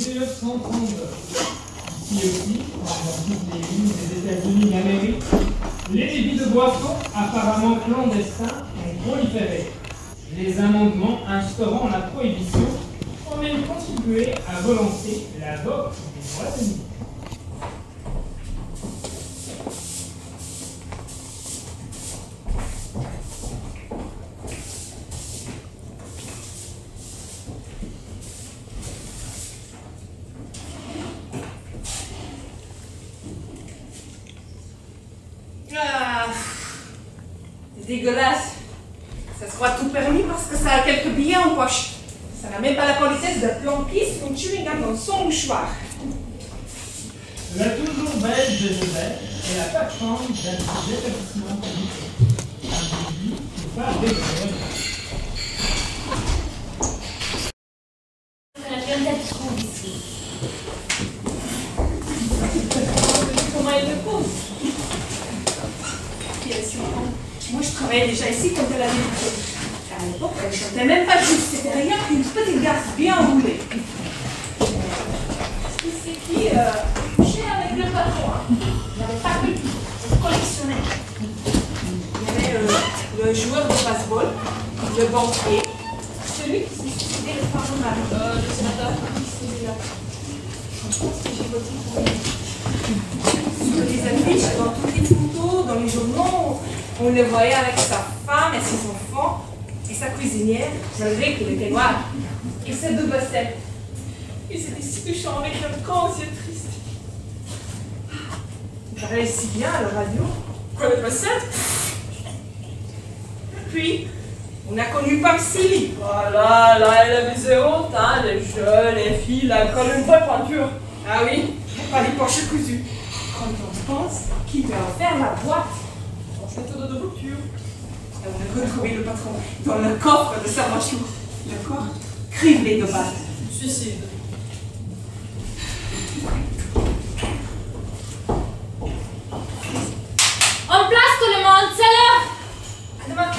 1932. Ici aussi, dans toutes les villes des États-Unis d'Amérique, les débits de boissons, apparemment clandestins, ont proliféré. Les amendements instaurant la prohibition ont même contribué à relancer la vogue des États-Unis. Dégueulasse. Ça se croit tout permis parce que ça a quelques billets en poche. Ça n'a même pas la politesse de planquer son chewing-gum dans son mouchoir. La toujours belle Jezebel est la patronne d'un établissement public. Un débit ou pas des La clientèle trouve ici. Comment elle me pose? Moi, je travaillais déjà ici quand elle avait dit. À l'époque, elle chantait même pas juste. C'était rien qu'une petite garce bien roulée. C'est qui couchait avec le patron. Hein. Il n'avait pas que tout. Elle collectionnait. Il y avait le joueur de baseball, le banquier, celui qui s'est suicidé le parlement, le sénateur qui s'est là. Je pense que j'ai voté pour lui. Sur les affiches, dans toutes les photos, dans les journaux, on le voyait avec sa femme et ses enfants et sa cuisinière, malgré qu'il était noir, et ses deux bassets. Et c'était si touchant avec leurs grands yeux tristes. Il parlait si bien à la radio. Quoi, les bassets? Puis, on a connu Pam Silly. Voilà, là, elle avait zéro teint, les jeux, les filles, la colle, une vraie peinture. Ah oui, pas les poches cousues. Quand on pense qu'il lui a offert la boîte. Méthode de rupture. Et on a retrouvé le patron dans le coffre de sa voiture. Le corps criblé de balles. Suicide. En place tout le monde, c'est l'heure! À demain.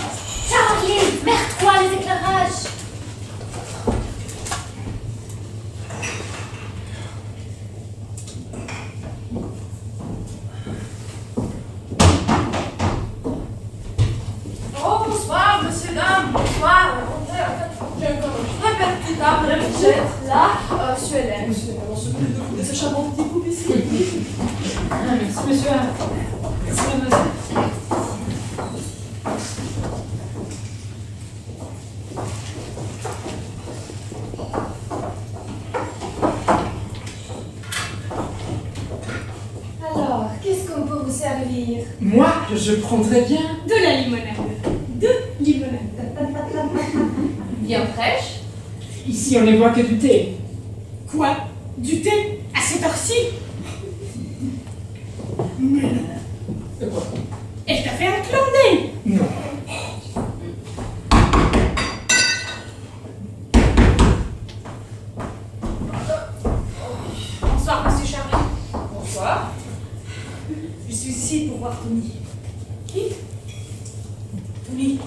Charlie, merde-toi les éclairages! Là, je suis Hélène. On s'occupe de ce charmant petit couple ici. Merci, monsieur. Merci, mademoiselle. Alors, qu'est-ce qu'on peut vous servir? Moi, je prendrais bien. De la limonade. De limonade. Bien fraîche? Ici, on ne boit que du thé. Quoi? Du thé? À cette heure-ci? Mais non. Quoi? Elle t'a fait un clandé? Non. Bonsoir, monsieur Charlie. Bonsoir. Je suis ici pour voir Tony. Qui? Tony.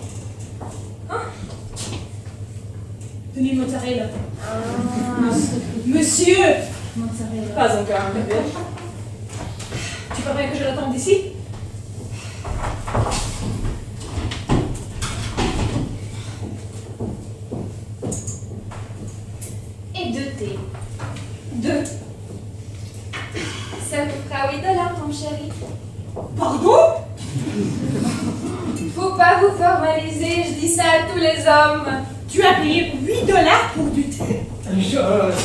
Hein? Tony Mozzarella. Monsieur! Mozzarella. Pas encore arrivé. Tu parais que je l'attende ici? Et 2 thés. 2. Ça vous fera $8, mon chéri. Pardon? Faut pas vous formaliser, je dis ça à tous les hommes. Tu as payé $8 pour du thé? C'est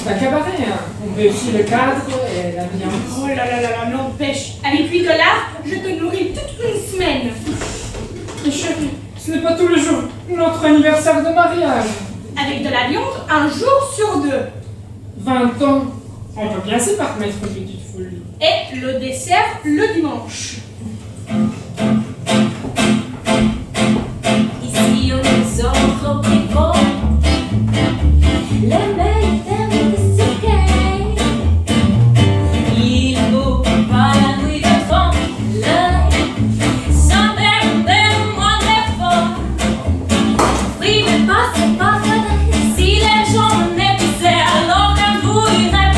un cabaret, hein. On paie aussi le cadre et la viande. Oh là là là là, n'empêche. Avec $8, je te nourris toute une semaine. Mais chérie, ce n'est pas tous les jours notre anniversaire de mariage. Avec de la viande, un jour sur 2. 20 ans. On peut bien s'y permettre une petite folie. Et le dessert le dimanche. Ici on nous offre au prix les meilleurs termes de sucre. Il faut pas la nuit de fond, sans perdre moins d'efforts. Oui, mais pas c'est pas vrai. Si les gens m'épisaient, alors que vous irez.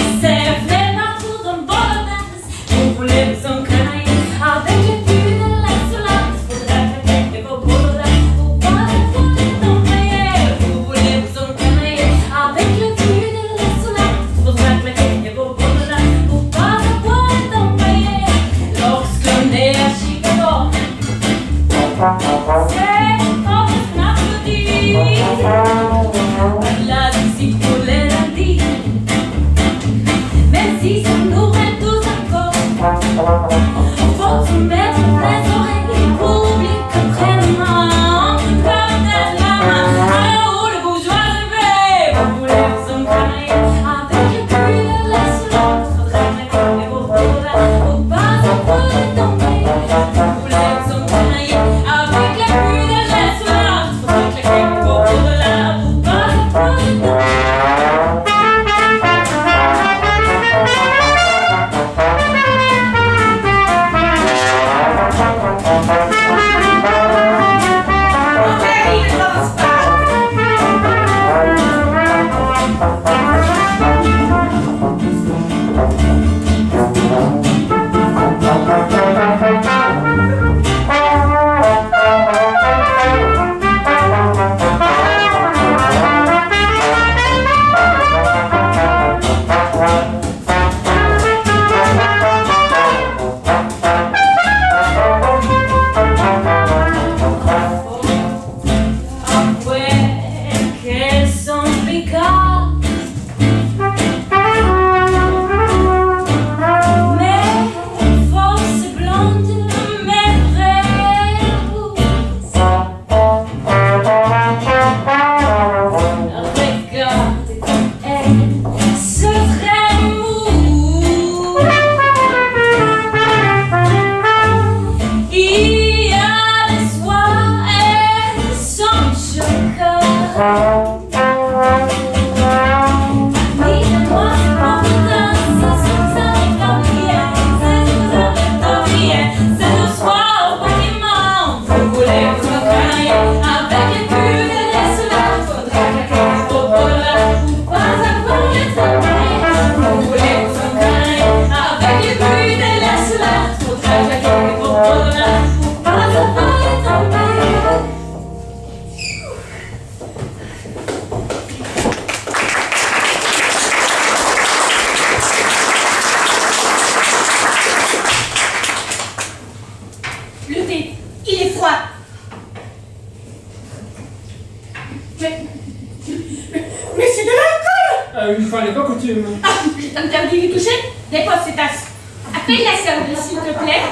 Ah, je t'interdis de toucher. Dépose ces tasses. Appelle la service, s'il te plaît.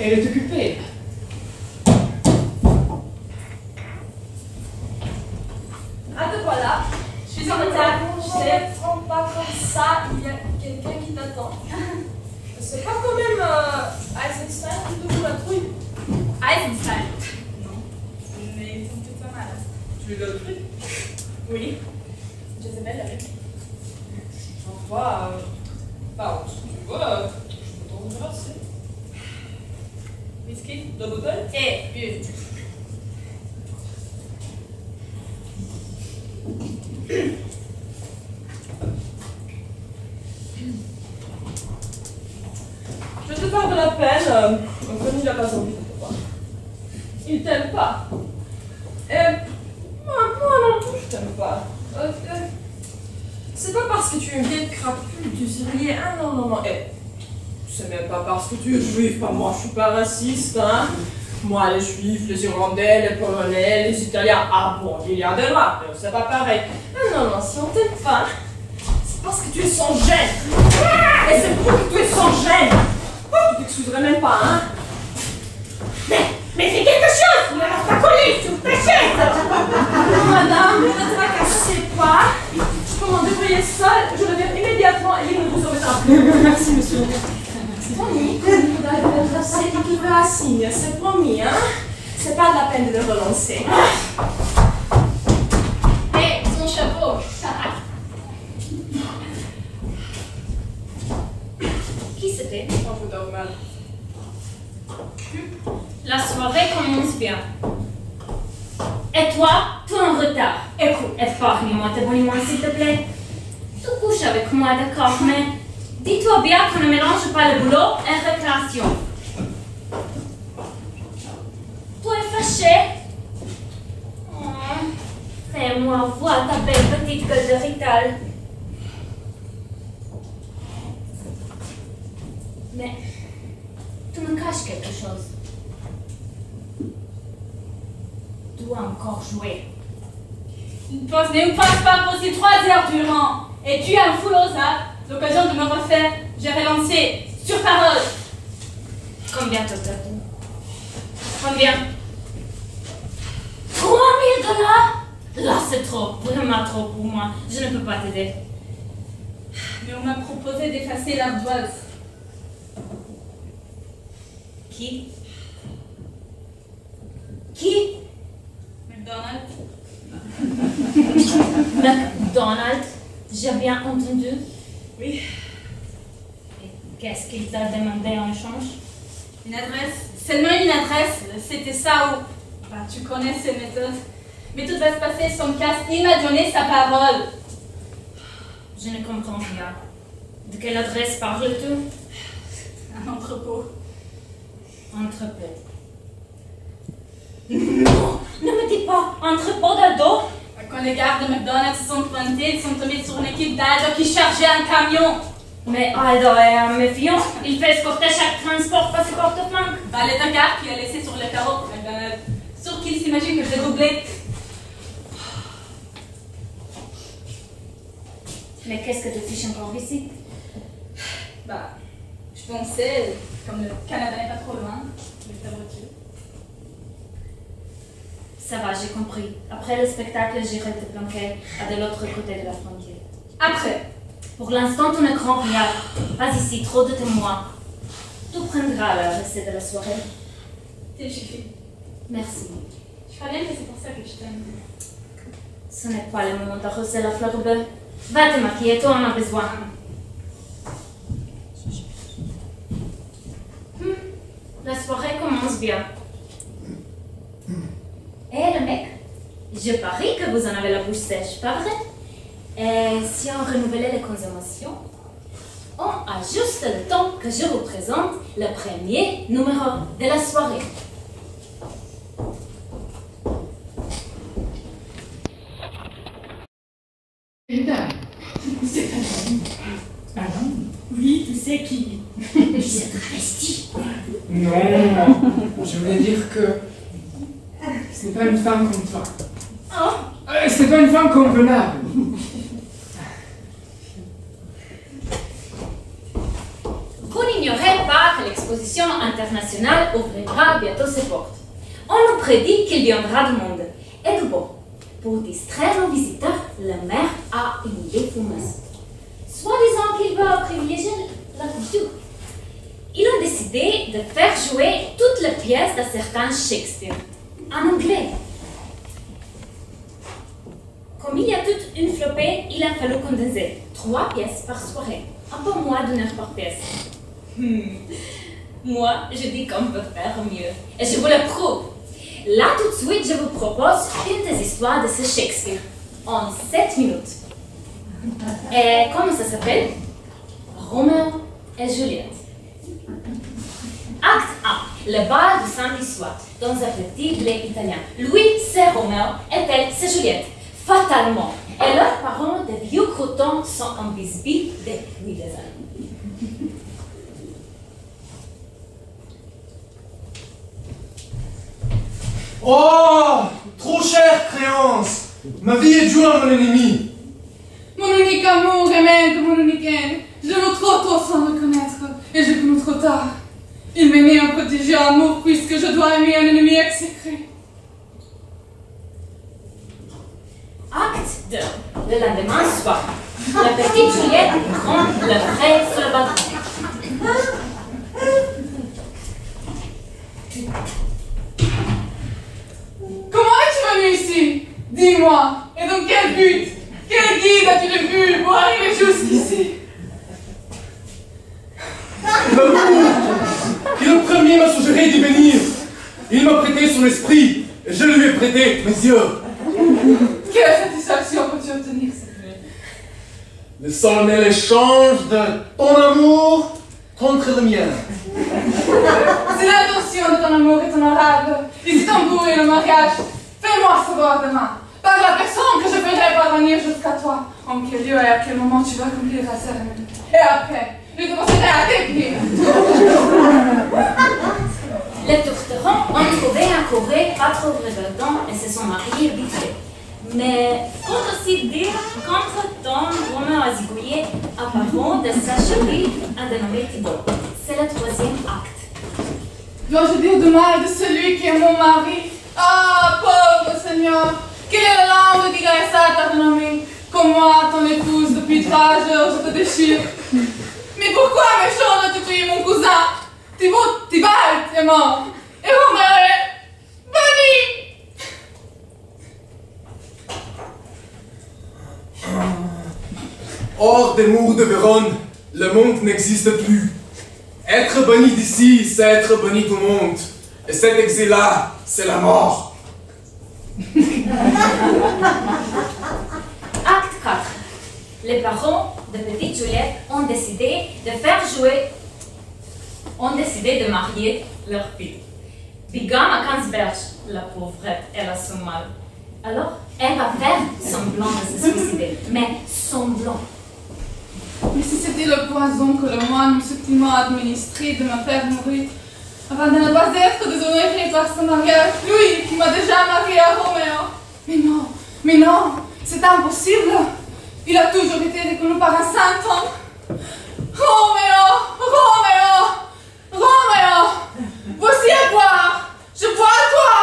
Elle est occupée. Ah, te voilà. Je suis en retard. Je sais, prends pas comme ça, il y a quelqu'un qui t'attend. C'est pas quand même Eisenstein qui te fout la trouille. Eisenstein. Non. Mais ils sont tous pas mal. Tu lui donnes le truc? Oui. Jezebel l'avait. Enfin, bah, si tu veux, je peux t'en remercier. Whisky. Deux bouteilles? Et but. Je te parle de la peine. Anthony n'a pas envie de te voir. Il t'aime pas. Moi non plus, je t'aime pas. C'est pas parce que tu es une vieille crapule, tu sais rien. Ah non, non, non. C'est même pas parce que tu es juif. Pas moi, je suis pas raciste, hein. Moi, les juifs, les irlandais, les polonais, les italiens. Ah bon, il y a des noirs, c'est pas pareil. Non, non, non, si on t'aime pas, c'est parce que tu es sans gêne. Et c'est pour que tu es sans gêne. Tu t'excuserais même pas, hein. Mais fais quelque chose! Ne reste pas collé sur ta chaise! Madame, ne te tracassez pas. Je peux m'en débrouiller seule. Je reviens immédiatement et il ne vous embêtera plus. Merci, monsieur. Promis, vous allez être assez équipé à signe, c'est promis, hein. C'est pas de la peine de le relancer. Hé, son chapeau! Qui c'était? On vous dort mal. La soirée commence bien. Et toi, tout en retard. Écoute, épargne-moi tes boniments, s'il te plaît. Tu couches avec moi, d'accord, mais dis-toi bien qu'on ne mélange pas le boulot et récréation. Tu es fâché? Oh, fais-moi voir ta belle petite gueule de Rital. Mais tu me caches quelque chose. Tu dois encore jouer. Une pause ne me passe pas pour ces 3 heures durant. Et tu es un fou aux arts. L'occasion de me refaire, j'ai relancé sur parole. Combien total? Combien? 3 000 $? Là, c'est trop, vraiment trop pour moi. Je ne peux pas t'aider. Mais on m'a proposé d'effacer l'ardoise. Qui? Qui? McDonald's. McDonald's? J'ai bien entendu. Oui. Et qu'est-ce qu'il t'a demandé en échange? Une adresse. Seulement une adresse. C'était ça où... Bah, tu connais ses méthodes. Mais tout va se passer sans casse. Il m'a donné sa parole. Je ne comprends rien. De quelle adresse parles-tu? Un entrepôt. Entrepôt. Non, ne me dis pas entrepôt d'ado. Quand les gardes de McDonald's se sont pointés, ils sont tombés sur une équipe d'Aldo qui chargeait un camion. Mais Aldo est un méfiant. Il fait escorter chaque transport par ses porte-flingues. Bah, les 2 gardes qui a laissé sur le carreau McDonald's. Sûr qu'ils s'imaginent que je l'ai doublé. Mais qu'est-ce que tu fiches encore ici? Bah, je pensais, comme le Canada n'est pas trop loin, de ta voiture. Ça va, j'ai compris. Après le spectacle, j'irai te planquer à de l'autre côté de la frontière. Après. Pour l'instant, tu ne crains rien. Pas ici, trop de témoins. Tu prendras la recette de la soirée. T'es chiffé. Merci. Je crois bien que c'est pour ça que je t'aime. Ce n'est pas le moment d'arroser la fleur bleue. Va te maquiller, toi en as besoin. La soirée commence bien. Eh le mec, je parie que vous en avez la bouche sèche, pas vrai? Et si on renouvelait les consommations, on a juste le temps que je vous présente le premier numéro de la soirée. Une dame. C'est un homme. Un homme? Oui, tu sais qui. C'est travesti. Non, je voulais dire que c'est pas une femme comme toi. Oh, C'est pas une femme convenable. n'ignorait pas que l'exposition internationale ouvrira bientôt ses portes. On nous prédit qu'il viendra du monde. Et du bon, pour distraire nos visiteurs, le maire a une idée fumeuse. Soi-disant qu'il va privilégier la culture. Ils ont décidé de faire jouer toutes les pièces d'un certain Shakespeare, en anglais. Comme il y a toute une flopée, il a fallu condenser 3 pièces par soirée, un peu moins d'1 heure par pièce. Moi, je dis qu'on peut faire mieux, et je vous le prouve. Là, tout de suite, je vous propose une des histoires de ce Shakespeare, en 7 minutes. Et comment ça s'appelle? Roméo et Juliette. Acte 1. Le bal du samedi soir, dans un petit blé italien. Lui, c'est Roméo, et elle, c'est Juliette. Fatalement. Et leurs parents, des vieux croutons, sont en bisbille depuis des années. Oh, trop chère créance. Ma vie est dure à mon ennemi. Mon unique amour est même de mon unique haine. Je l'aime trop tôt sans reconnaître, et je connais trop tard. Il m'est né un prodigieux amour puisque je dois aimer un ennemi exécré. Acte 2. Le lendemain soir, la petite Juliette prend le frais sur le balcon. Comment es-tu venu ici? Dis-moi, et dans quel but? Quel guide as-tu vu pour arriver jusqu'ici? L'amour, qui le premier m'a suggéré d'y venir. Il m'a prêté son esprit, et je lui ai prêté mes yeux. Quelle satisfaction peux-tu obtenir, s'il te plaît? Le solennel échange de ton amour contre le mien. Si l'intention de ton amour est honorable, et si ton goût est le mariage, fais-moi savoir demain, par la personne que je ferai parvenir jusqu'à toi, en quel lieu et à quel moment tu vas accomplir la cérémonie. Et après, je te passerai à tes pieds. Les tourterons ont trouvé un courrier pas trop regardant et se sont mariés vite fait. Mais faut aussi dire qu'entre-temps, Roméo a zigouillé un parent de sa chérie, un dénommé Thibaut. C'est le 3e acte. Dois-je dire du mal de celui qui est mon mari? Ah, pauvre Seigneur, quelle est la langue qui gagne ça à ta renommée? Comme moi, ton épouse, depuis 3 heures, je te déchire. Mais pourquoi, méchant, as-tu tué mon cousin? Tybalt est mort, et Roméo est banni! Hors des murs de Vérone, le monde n'existe plus. Être banni d'ici, c'est être banni du monde. Et cet exil-là, c'est la mort. Acte 4. Les parents de petite Juliette ont décidé de marier leur fille. Bigam à 15 berges, la pauvrette, elle a son mal. Alors, elle va faire semblant de se suicider, mais semblant. Mais si c'était le poison que le moine me subtilement administré de me faire mourir, afin de ne pas être déshonoré par son mariage, lui qui m'a déjà marié à Roméo. Mais non, c'est impossible. Il a toujours été reconnu par un saint homme. Roméo, voici à boire, je bois à toi.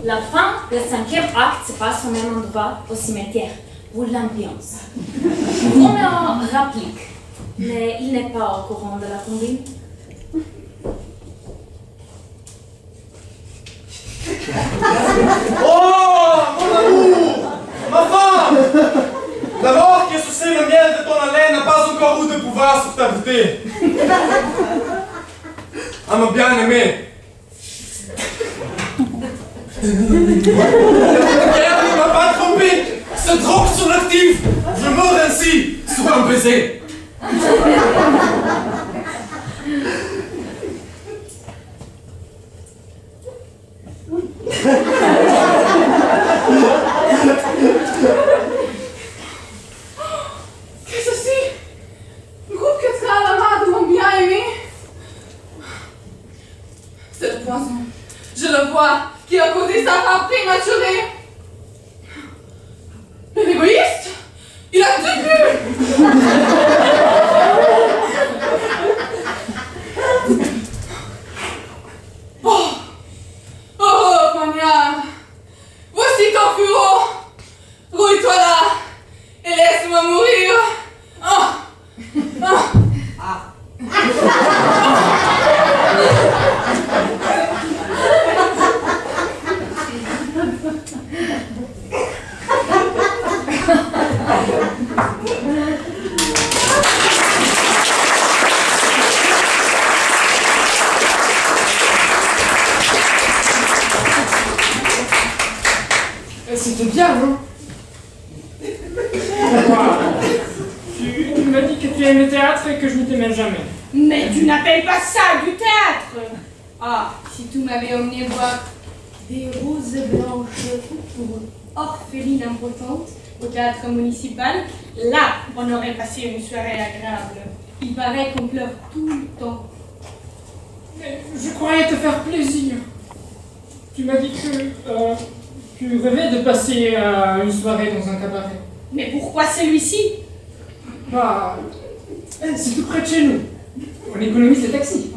La fin du 5e acte se passe au même endroit, au cimetière, pour l'ambiance. Roméo réplique, mais il n'est pas au courant de la combine. Oh, mon amour, ma femme! La mort qui a sucé le miel de ton haleine n'a pas encore eu de pouvoir sur ta beauté. À ma bien-aimée. La guerre ne m'a pas trompé. Ce drogue sur l'actif, je meurs ainsi sur un baiser. Qu'est-ce que c'est? Groupe que sera la main de mon bien-aimé? C'est le poison. Je le vois, qui a causé sa femme prématurée. égoïste. Il a tout vu. Oh, oh, Pagnard. Voici ton fourreau. Rouille-toi là et laisse-moi mourir. Oh, oh. C'était bien, non? Tu m'as dit que tu aimais le théâtre et que je ne t'aimais jamais. Mais tu n'appelles pas ça du théâtre! Ah, si tu m'avais emmené voir des roses blanches pour orphelines importantes au théâtre municipal, là, on aurait passé une soirée agréable. Il paraît qu'on pleure tout le temps. Mais je croyais te faire plaisir. Tu m'as dit que tu rêvais de passer une soirée dans un cabaret. Mais pourquoi celui-ci? Bah, c'est tout près de chez nous. On économise les taxis.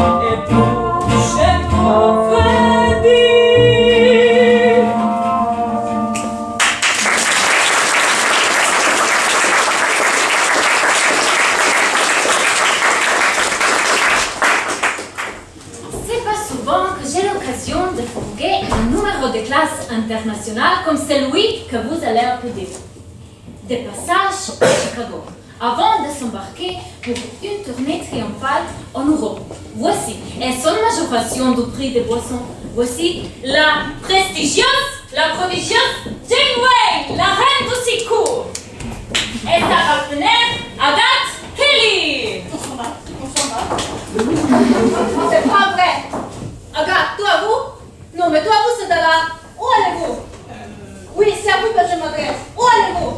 Et pour chez mon Freddy. bateaux de classe internationale comme celui que vous allez accouder. Des passages à Chicago, avant de s'embarquer pour une tournée triomphale en Europe. Voici, et sans majoration du prix des boissons, voici la prestigieuse, la prodigieuse Jane Wayne, la reine du secours. Et sa partenaire, Agathe Kelly. C'est pas vrai. Agathe, toi, vous? Non, mais toi, vous, c'est de là. Où allez-vous? Oui, c'est à vous que je m'adresse. Où allez-vous?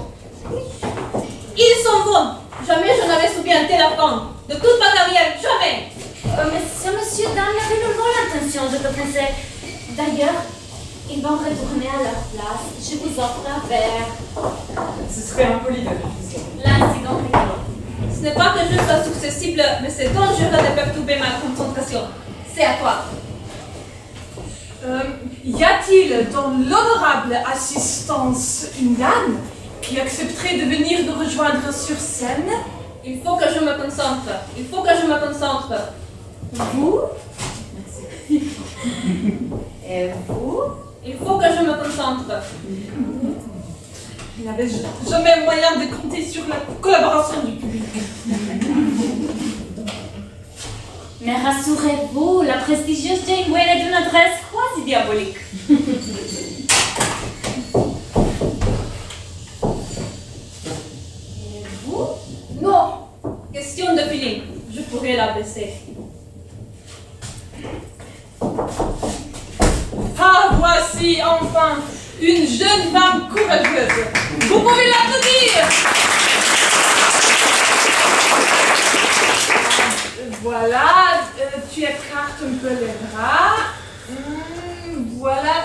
Ils sont bons. Jamais je n'avais subi un tel affront. De toute ma carrière, jamais. Mais ce monsieur Dan avait nullement l'intention de t'offenser. D'ailleurs, ils vont retourner à leur place. Je vous offre un verre. Ce serait impoli de refuser. L'incident est clos. Ce n'est pas que je sois successible, mais c'est dangereux de perturber ma concentration. C'est à toi. Y a-t-il dans l'honorable assistance une dame qui accepterait de venir nous rejoindre sur scène? Il faut que je me concentre. Il faut que je me concentre. Vous? Et vous? Il faut que je me concentre. Il n'avait jamais moyen de compter sur la collaboration du public. Mais rassurez-vous, la prestigieuse Jane Wayne est d'une adresse quasi diabolique. Et vous? Non. Question de feeling. Je pourrais la baisser. Ah, voici enfin une jeune femme courageuse. Vous pouvez l'applaudir. Voilà, tu écartes un peu les bras. Voilà,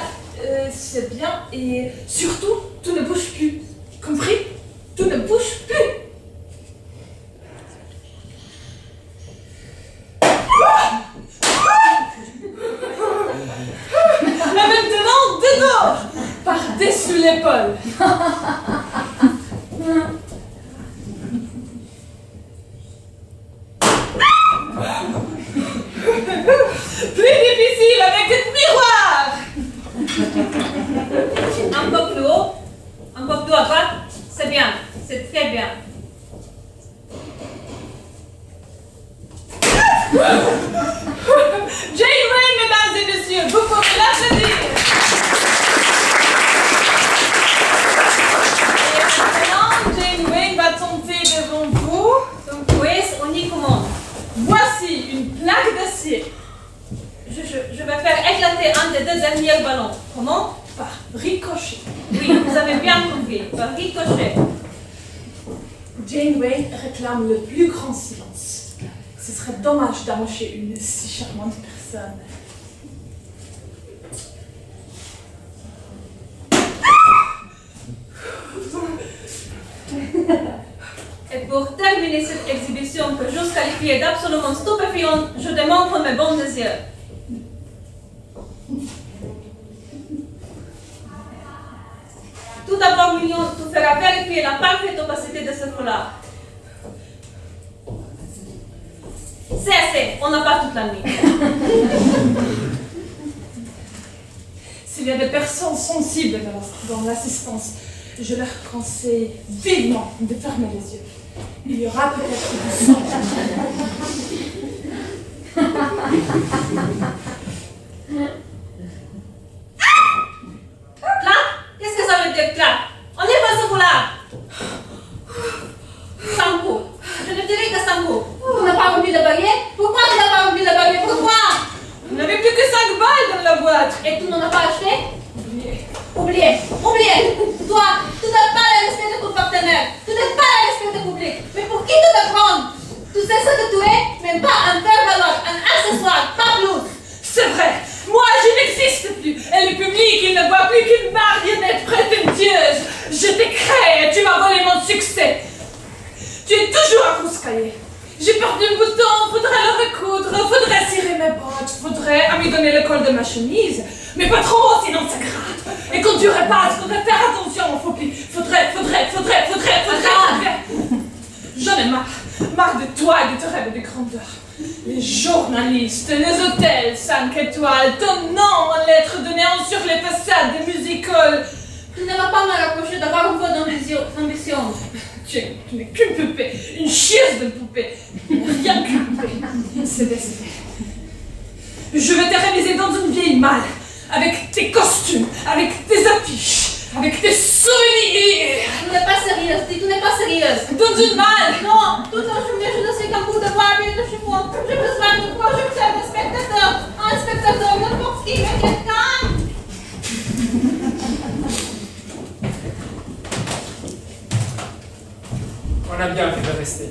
c'est bien. Et surtout, tu ne bouges plus. Compris? Tu ne bouges plus. Et maintenant, dedans, par-dessus l'épaule. Plus difficile avec un miroir. Un peu plus haut. Un peu plus à droite. C'est bien. C'est très bien. Jane Wayne, mesdames et messieurs, vous pouvez l'applaudir. Et maintenant, Jane Wayne va tenter devant vous. Donc, oui, on y commence. Voici une plaque d'acier. Je vais faire éclater un des deux derniers ballons. Comment? Par ricochet. Oui, vous avez bien compris. Par ricochet. Jane Wayne réclame le plus grand silence. Ce serait dommage d'arracher une si charmante personne. Et pour terminer cette exhibition que j'ose qualifier d'absolument stupéfiante, je démontre mes bons désirs. Tout d'abord, Million, tu feras vérifier la parfaite opacité de ce foulard. C'est assez, on n'a pas toute la nuit. S'il y a des personnes sensibles dans l'assistance, je leur conseille vivement de fermer les yeux. Il y aura peut-être du sang. Clap? Qu'est-ce que ça veut dire clap? On est pas ce foulard. 5 coups. Je ne dirai que 5 coups. Tu n'as pas rempli le baguette? Pourquoi tu n'as pas rempli le baguette? Pourquoi? Vous n'avez plus que 5 balles dans la boîte. Et tu n'en as pas acheté? Oubliez. Oubliez. Toi, tu n'as pas le respect de ton partenaire. Tu n'as pas le respect du public. Mais pour qui tu te prends? Tu sais ce que tu es? Même pas un faire-valoir, un accessoire, pas plus. C'est vrai. Moi, je n'existe plus. Et le public, il ne voit plus qu'une marionnette prétentieuse. Je t'ai créé et tu m'as volé mon succès. Tu es toujours à Couscailler. J'ai perdu un bouton, faudrait le recoudre, faudrait cirer mes bottes, faudrait amidonner le col de ma chemise. Mais pas trop, sinon ça gratte. Et quand tu repasses, faudrait faire attention, faudrait. J'en ai marre de toi et de tes rêves de grandeur. Les journalistes, les hôtels 5 étoiles, ton nom en lettres de néant sur les façades des music-halls. Tu ne vas pas me rapprocher d'avoir un peu d'ambition. Tu n'es qu'une poupée, une chieuse de poupée. Rien qu'une poupée. C'est décidé. Je vais te réaliser dans une vieille malle, avec tes costumes, avec tes affiches, avec tes souvenirs. Tu n'es pas sérieuse, tu n'es pas sérieuse. Dans une malle. Non, toute la journée je ne sais qu'un bout de bois et de chiffon. J'ai besoin de projection de spectateurs. Un spectateur, n'importe qui, mais quelqu'un. On a bien fait de rester.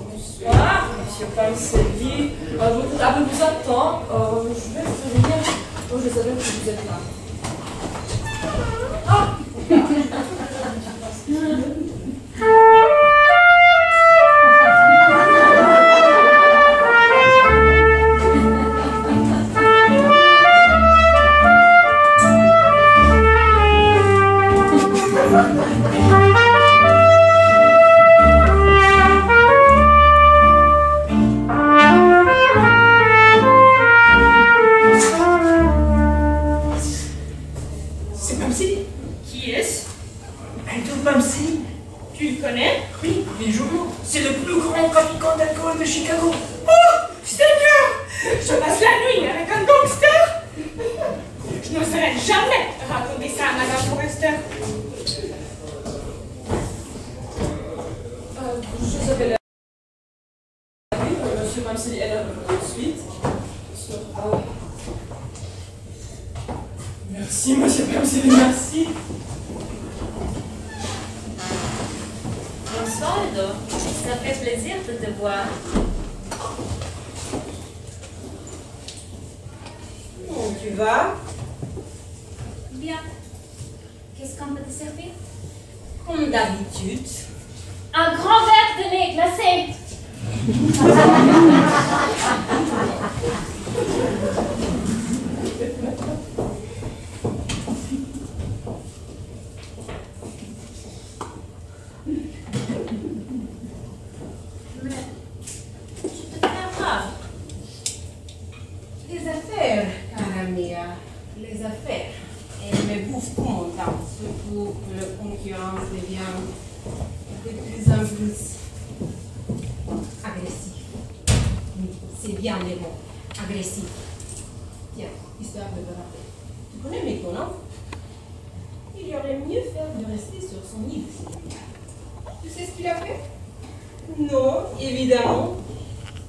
Bonsoir, monsieur Pancelli. Votre table vous attend. Je vais vous venir. Oh, je savais que vous êtes là. Ah! C'est Pamsi. Qui est-ce? Aldo Pamsi. Tu le connais? Oui, les journaux. C'est le plus grand trafiquant d'alcool de Chicago. Oh, Seigneur! Je passe la nuit avec un gangster. Je n'oserais jamais raconter ça à Madame Forrester. Je savais la. Oui, monsieur Pamcelli est là tout de suite. Merci, monsieur Pamcelli, merci. Bonsoir, Aldo. Ça fait plaisir de te voir. Tu vas? Bien. Qu'est-ce qu'on peut te servir? Comme d'habitude. Un grand verre de lait glacé. Mais tu te fais rare. Les affaires, cara mia. Les affaires. Et me bouffent tout mon temps. Surtout que la concurrence devient de plus en plus agressive. Oui, c'est bien les mots. Agressif. Tiens, histoire de te rappeler. Tu connais Meko, non? Il y aurait mieux faire de rester sur son île. Tu sais ce qu'il a fait? Non, évidemment.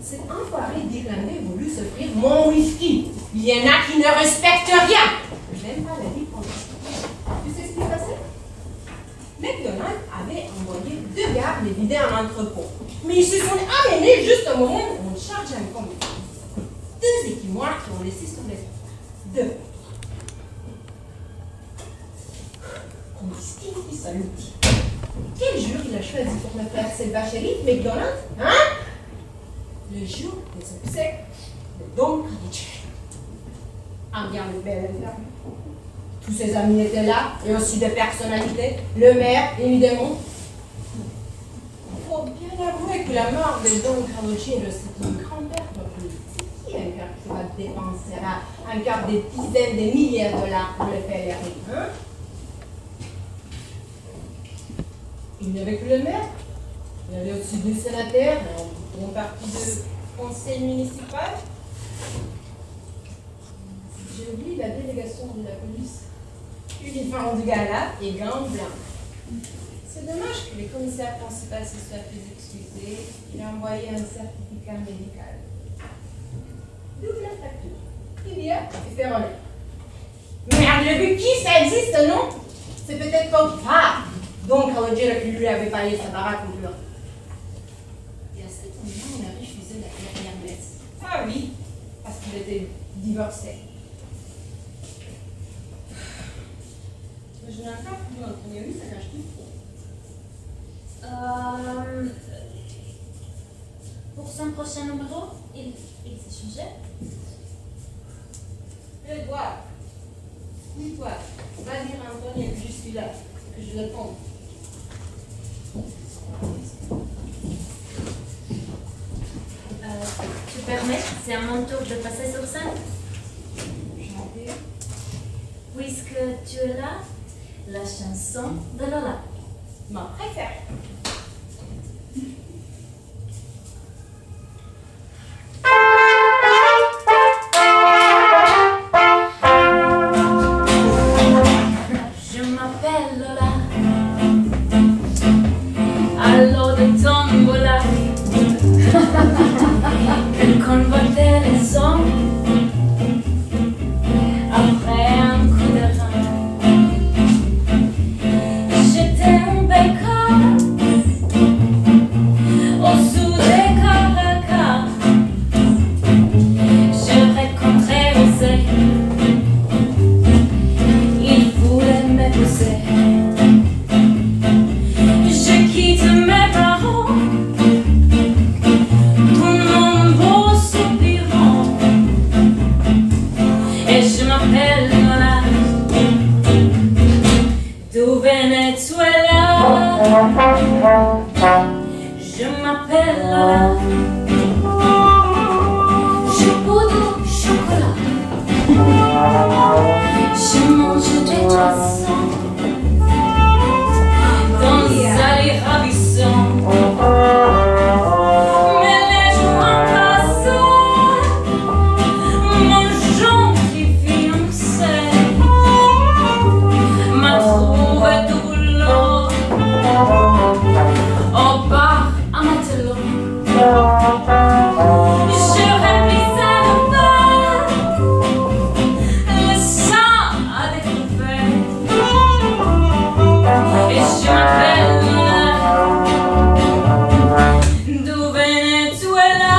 Cet enfoiré d'Irlandais voulu s'offrir mon whisky. Il y en a qui ne respectent rien. Même pas la vie pour moi. Tu sais ce qui s'est passé? McDonald's avait envoyé 2 gars les vider un entrepôt. Mais ils se sont amenés juste au moment où on charge un convoi. 2 équimoires qui ont laissé sur les 2. Christine, il s'allume. Quel jour il a choisi pour me faire cette vacherie, McDonald's? Hein? Le jour des obsèques de Don Quidditch. Un bien de belle affaire. Tous ses amis étaient là, et aussi des personnalités. Le maire, évidemment. Il faut bien avouer que la mort de Don Carlucciero, c'est une grande perte pour lui. Qui est un cœur qui va dépenser un cœur des dizaines de milliers de dollars pour le faire hein? Il n'y avait que le maire. Il y avait aussi 2 sénateurs, un bon parti de conseil municipal. J'ai oublié la délégation de la police. Uniforme du gala et gants blancs. C'est dommage que le commissaire principal se soit fait excuser. Il a envoyé un certificat médical. Double facture. Il y a et fait relais. Merde, le qui ça existe, non? C'est peut-être comme ça. Donc, on va dire que lui avait payé sa baraque au blanc. Et à cet moment, on a refusé la dernière messe. Ah oui, parce qu'il était divorcé. Je n'ai pas pu entraîner lui, ça cache tout. Pour son prochain numéro, il s'est changé. Le doigt. Oui, toi. Va dire à Antoine que je suis là, que je le compte. Tu permets, c'est à mon tour de passer sur scène. Puisque tu es là, la chanson de Lola. Ma préférée. Je m'appelle Lola, à l'eau de tombola, elle convoitait les hommes après un coup de rein. J'étais un bécard au sous des Caracas. Je rencontrais José, il voulait m'épouser. Je quitte mes parents pour mon beau soupirant, et je m'appelle Lola du Venezuela. Je m'appelle Lola, je bois du chocolat, je mange des croissants dans les allées ravissantes. Mais les jours en passant, mon gentil fiancé m'a trouvé du boulot au bar à Matelot. Je révisais le bar, le sang a découvert, et je m'appelle Lola du Venezuela.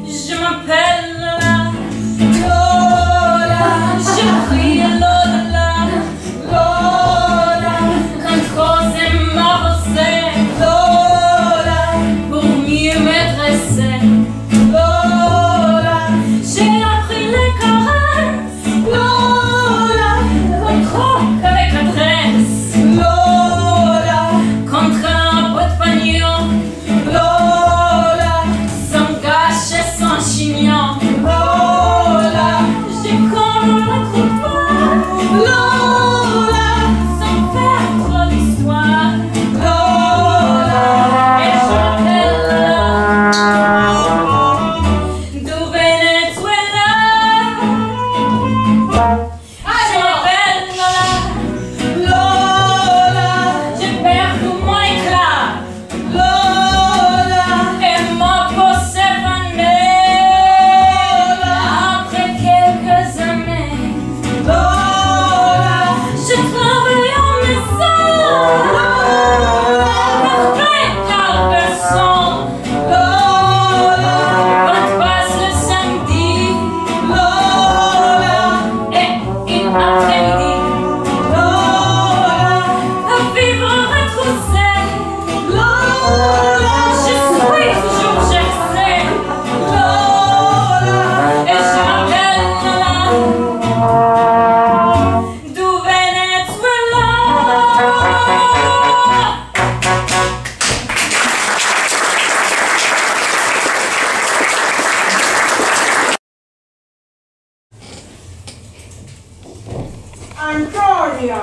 Je m'appelle Lola, Lola, je prie à l'au-delà, Lola, quand José m'a rosé, Lola, pour mieux me dresser, Lola, j'ai appris les caresses, Lola, le croc avec adresse, Lola, contre un bout de pagnon, Lola, sans gâche et sans chignon, Lola, j'ai comme la coupable, Lola, sans faire trop d'histoire, Lola, et je m'appelle Lola du Venezuela. Je m'appelle Lola, Lola, j'ai perdu mon éclat, Lola, et ma peau s'est fanée après quelques années, Lola, je travaille en maison, parfait car garçon, Lola, quand passe le samedi, Lola, et une après-midi, Lola, à vivre retroussé, Lola, je suis toujours gercée, Lola, et je m'appelle Lola du Venezuela. Antonio!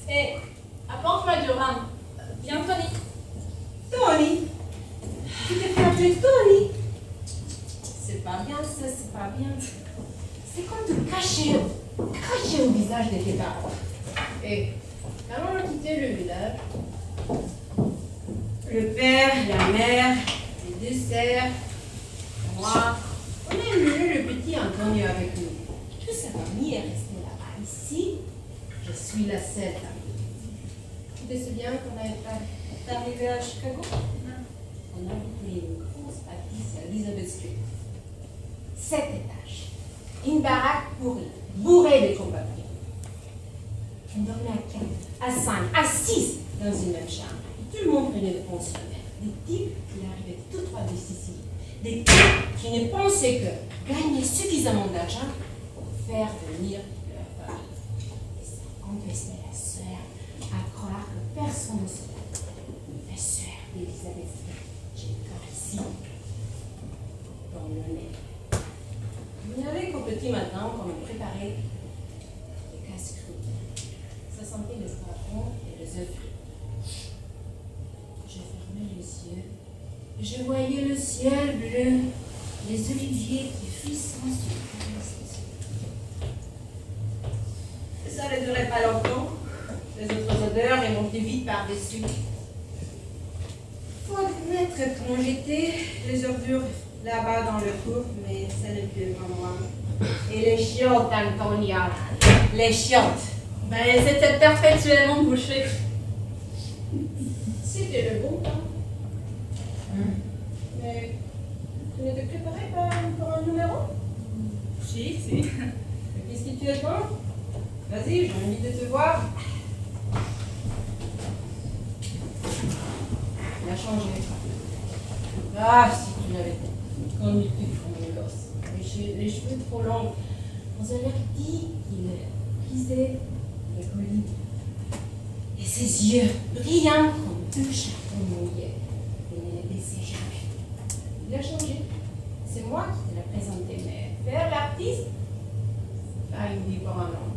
Hé, apporte-moi du rhum. Viens, Tony. Tony, tu t'es fait appeler Tony. C'est pas bien ça, c'est pas bien. C'est comme te cracher au visage de tes parents. Et comment on a quitté le village? Le père, la mère, Les deux sœurs, moi, on a emmené le petit Antonio avec nous. toute sa famille est restée là-bas. Ici, Je suis la seule famille. Tu te souviens qu'on avait arrivé à Chicago, on a habité une grosse bâtisse à Elizabeth Street. 7 étages. Une baraque pourrie, bourrée de gros-papiers. On dormait à 4, à 5, à 6 dans une même chambre. Tout le monde prenait des pensionnaires. Des types qui arrivaient tout droit de Sicile. Des types qui ne pensaient que gagner suffisamment d'argent pour faire venir leur famille. Et ça empêchait la sœur à croire que personne ne se battait. La sœur d'Elisabeth, j'ai encore ici, dans le nez. Il n'y avait qu'au petit matin qu'on me préparait des casse-croûtes. Ça sentait le poivron et les œufs frits. Je fermais les yeux. Je voyais le ciel bleu, les oliviers qui frissent sur le ça ne durait pas longtemps. Les autres odeurs est montée vite par-dessus. Faut admettre que quand j'étais, les ordures là-bas dans le cour, mais ça n'est plus vraiment moi. Et les chiottes, Antonia. Les chiottes. Ben, elles étaient perpétuellement bouchées. C'était le bon temps. Mais tu ne te préparais pas pour un numéro? Si. Qu'est-ce que tu attends? Vas-y, j'ai envie de te voir. Il a changé. Ah, si tu l'avais connu plus comme un gosse. Les cheveux trop longs. On a l'air dit qu'il brisait le colis. Et ses yeux brillants comme deux charbons mouillés. Il ne les baissait jamais. Il a changé. C'est moi qui te l'ai présenté, mais faire l'artiste, pas une vie pour un homme.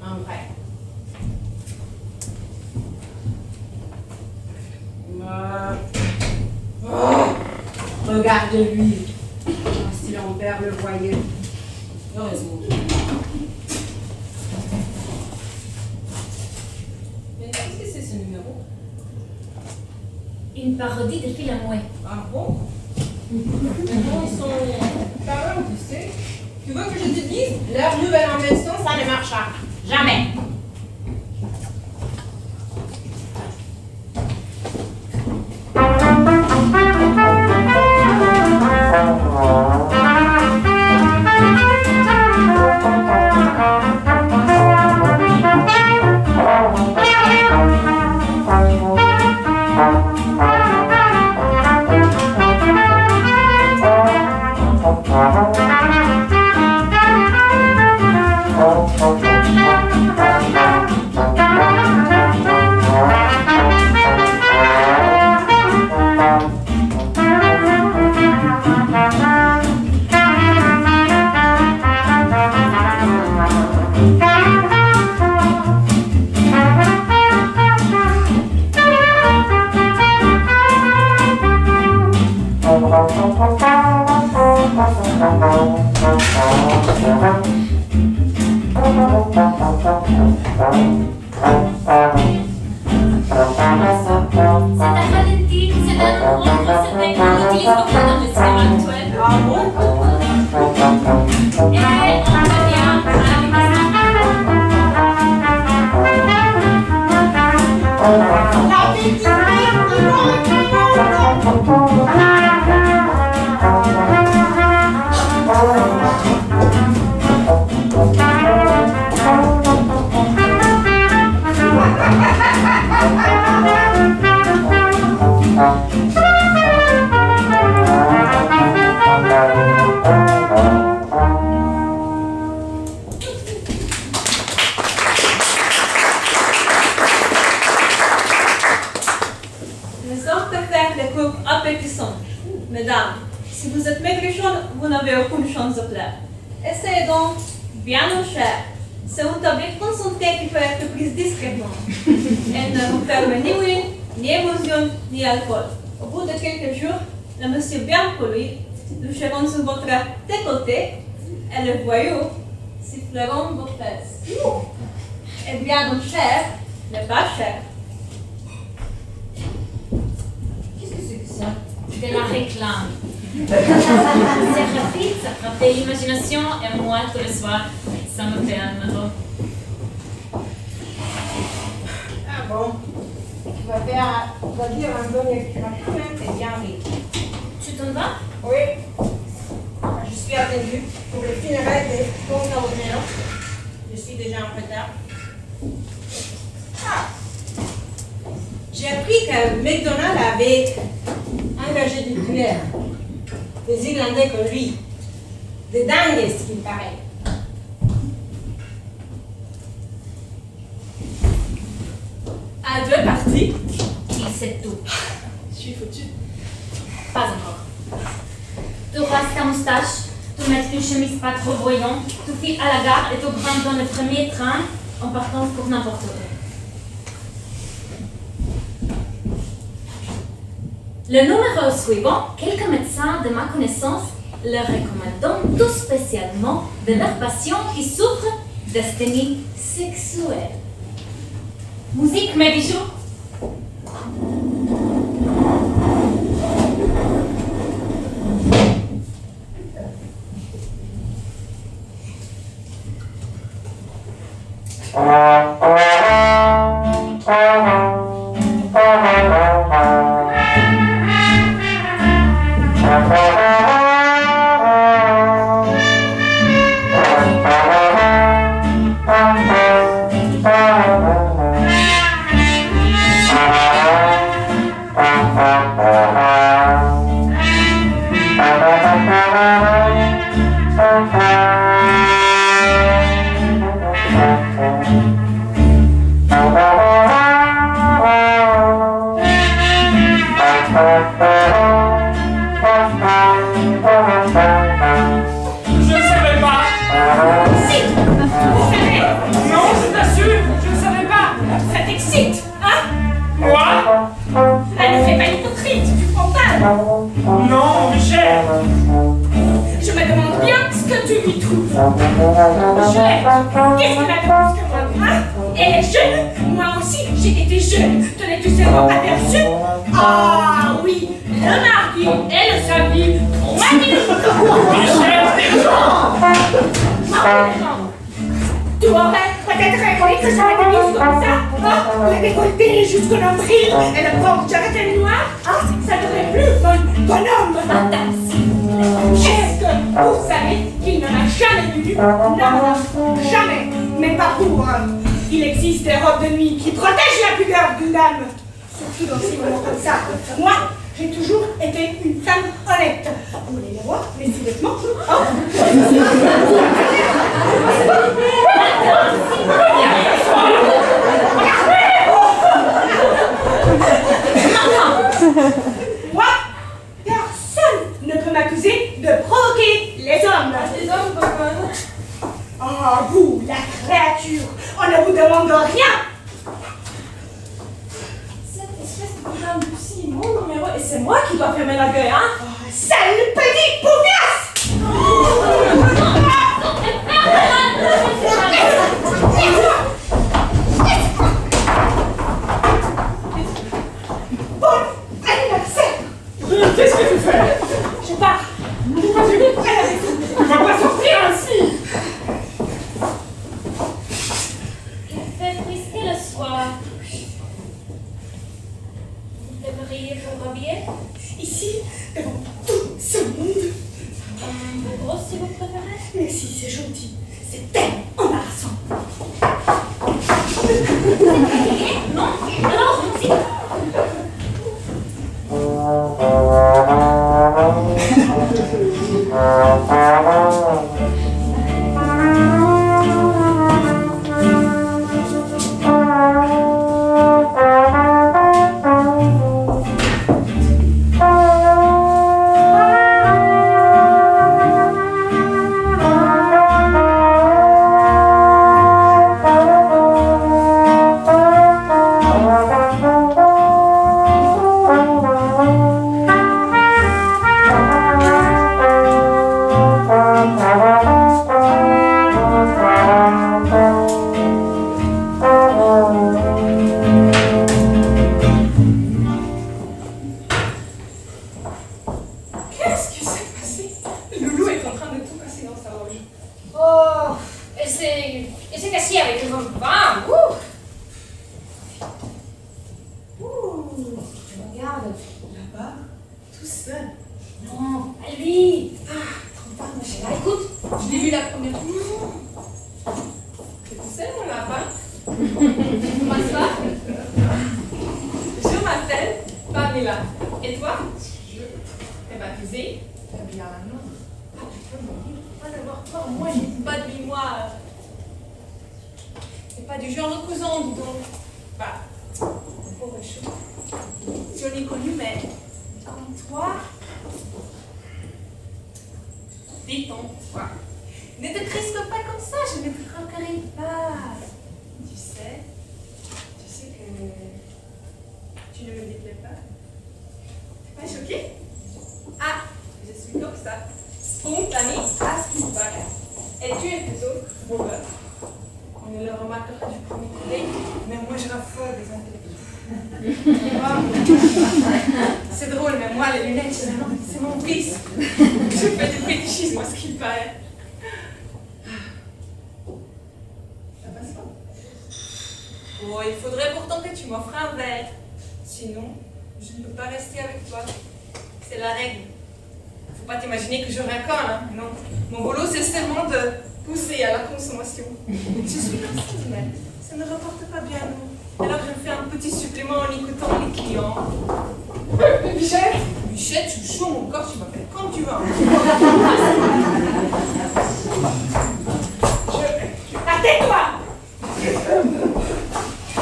Un vrai. Regarde-lui. Si mon père le voyait. Heureusement. Mais qu'est-ce que c'est ce numéro? Une parodie de Phil Amway. Ah bon? Ils sont parents, tu sais. Tu veux que je te dise? Leur nouvelle invention, ça ne marchera jamais. Mesdames, si vous êtes maigrichonne, vous n'avez aucune chance de plaire. Essayez donc bien au cher. C'est une tablette concentrée qui peut être prise discrètement. Elle ne vous ferme ni huile, ni émotion, ni alcool. Au bout de quelques jours, le monsieur bien poli, loucheront sur votre décolleté et le voyou siffleront vos fesses. Et bien donc cher n'est pas cher. Qu'est-ce que c'est que ça? De la réclame. C'est rapide, ça frappe l'imagination et moi, tous les soirs, ça me fait un numéro. Ah bon? Tu vas dire un bon écrivain quand même, t'es bien riche. Tu t'en vas? Oui. Je suis attendue pour le funérailles des Concaroniens. Je suis déjà en retard. Ah! Je J'ai appris que McDonald avait engagé des tueurs, des Irlandais comme lui, des dingues, ce qu'il paraît. À deux parties. Il sait tout. Je suis foutue. Pas encore. Tu rases ta moustache, tu mets une chemise pas trop voyante, tu files à la gare et tu grimpes dans le premier train en partant pour n'importe où. Le numéro suivant, quelques médecins de ma connaissance le recommandent tout spécialement de leurs patients qui souffrent d'asthénie sexuelle. Musique, mes bijoux. C'est tout seul, mon lapin. Comment ça va? Pamela. Et toi? T'es baptisée? Eh bien, non. Ah, tu peux mourir. Faut pas avoir peur. Moi, j'ai pas de vie, moi. C'est pas du genre cousin, dis donc. Bah, pauvre chou. Joli connu, mais comme toi. Dis-donc, toi. Ne te crispe pas comme ça, je ne te croquerai pas. Tu sais que tu ne me déplais pas. T'es pas choquée? Ah, je suis comme ça, spontanée à ce qu'il paraît. Et tu es plutôt mauvais. On ne le remarquera du premier coup d'œil, mais moi je raffole des intellectuels. C'est drôle, mais moi les lunettes, c'est mon vice. Je fais du fétichisme à ce qu'il paraît. Ça passe pas? Oh, il faudrait pourtant que tu m'offres un verre. Sinon, je ne peux pas rester avec toi. C'est la règle. Faut pas t'imaginer que je racole, hein. Non. Mon boulot, c'est seulement de pousser à la consommation. Je suis enceinte, mais ça ne rapporte pas bien, non. Alors je fais un petit supplément en écoutant les clients. Bichette? Bichette, chouchou, mon corps, tu m'appelles comme tu veux. Tais-toi!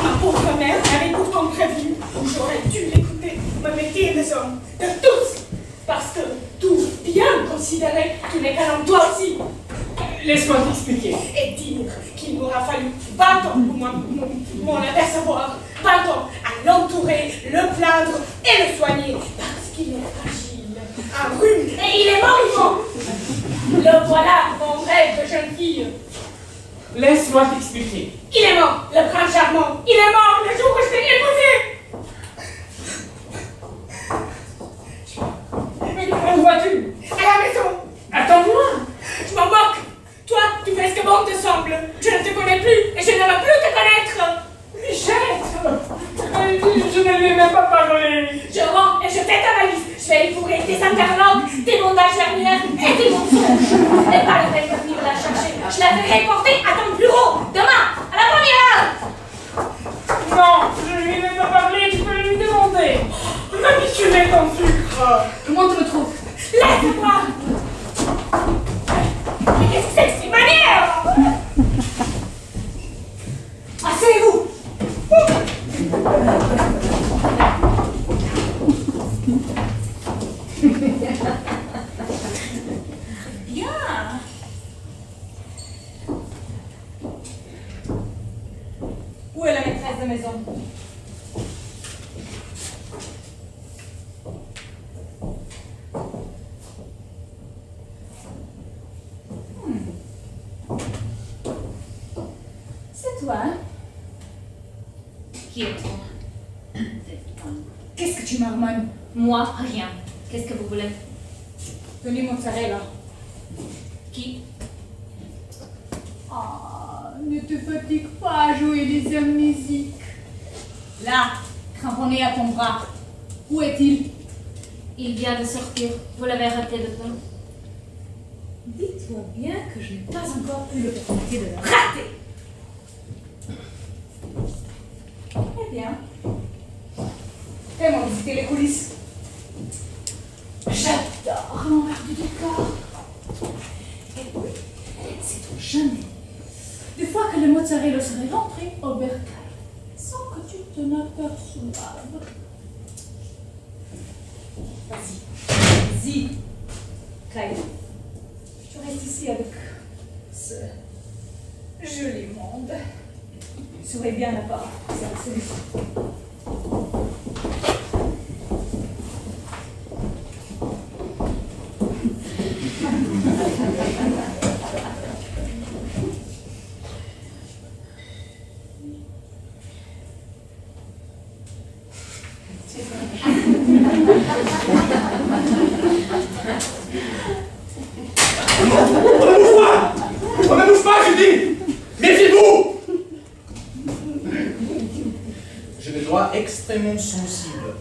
Ma pauvre mère m'avait pourtant prévenu. J'aurais dû l'écouter, me méfier des hommes, de tous, parce que tout bien considéré, tu n'es qu'un homme toi aussi. Laisse-moi t'expliquer. Et dire qu'il m'aura fallu 20 ans pour m'en apercevoir, 20 ans à l'entourer, le plaindre et le soigner, parce qu'il est fragile, un rhume, et il est mort. Le voilà, mon rêve de jeune fille. Laisse-moi t'expliquer. Il est mort, le prince charmant. Il est mort le jour où je t'ai épousé. Mais où vas-tu? À la maison. Attends-moi. Je m'en moque. Toi, tu fais ce que bon te semble. Je ne te connais plus et je ne veux plus te connaître. Bichette, je ne lui ai même pas parlé. Je rends et je fais ta valise. Je vais épourer tes interlangues, tes mondages vernières et tes mensonges. Et pas le peine de venir la chercher. Je la ferai porter à ton bureau demain, à la première heure. Non, je ne lui ai même pas parlé, tu peux lui demander. M'habituer ton sucre. Montre le trou. Laisse-moi. Mais qu'est-ce que c'est que ces manières? Asseyez-vous. Bien. Où est la maîtresse de maison? C'est toi. Qui est-toi? Qu'est-ce que tu marmonnes? Moi, rien. Qu'est-ce que vous voulez? Tenez mozzarella. Qui? Ah, ne te fatigue pas à jouer des airs musiques. Là, cramponné à ton bras. Où est-il? Il vient de sortir. Vous l'avez raté de temps. Dis-toi bien que je n'ai pas encore eu l'opportunité de le rater. Eh bien, fais-moi visiter les coulisses. J'adore l'envers du décor. Et oui, c'est ton jamais. Des fois que le mozzarella serait rentré au bercail, sans que tu te n'aperçoives. Vas-y. Kyle, tu restes ici avec ce joli monde. Souris bien à part, c'est la solution. On ne bouge pas, je dis! Méfiez-vous! J'ai des doigts extrêmement sensibles.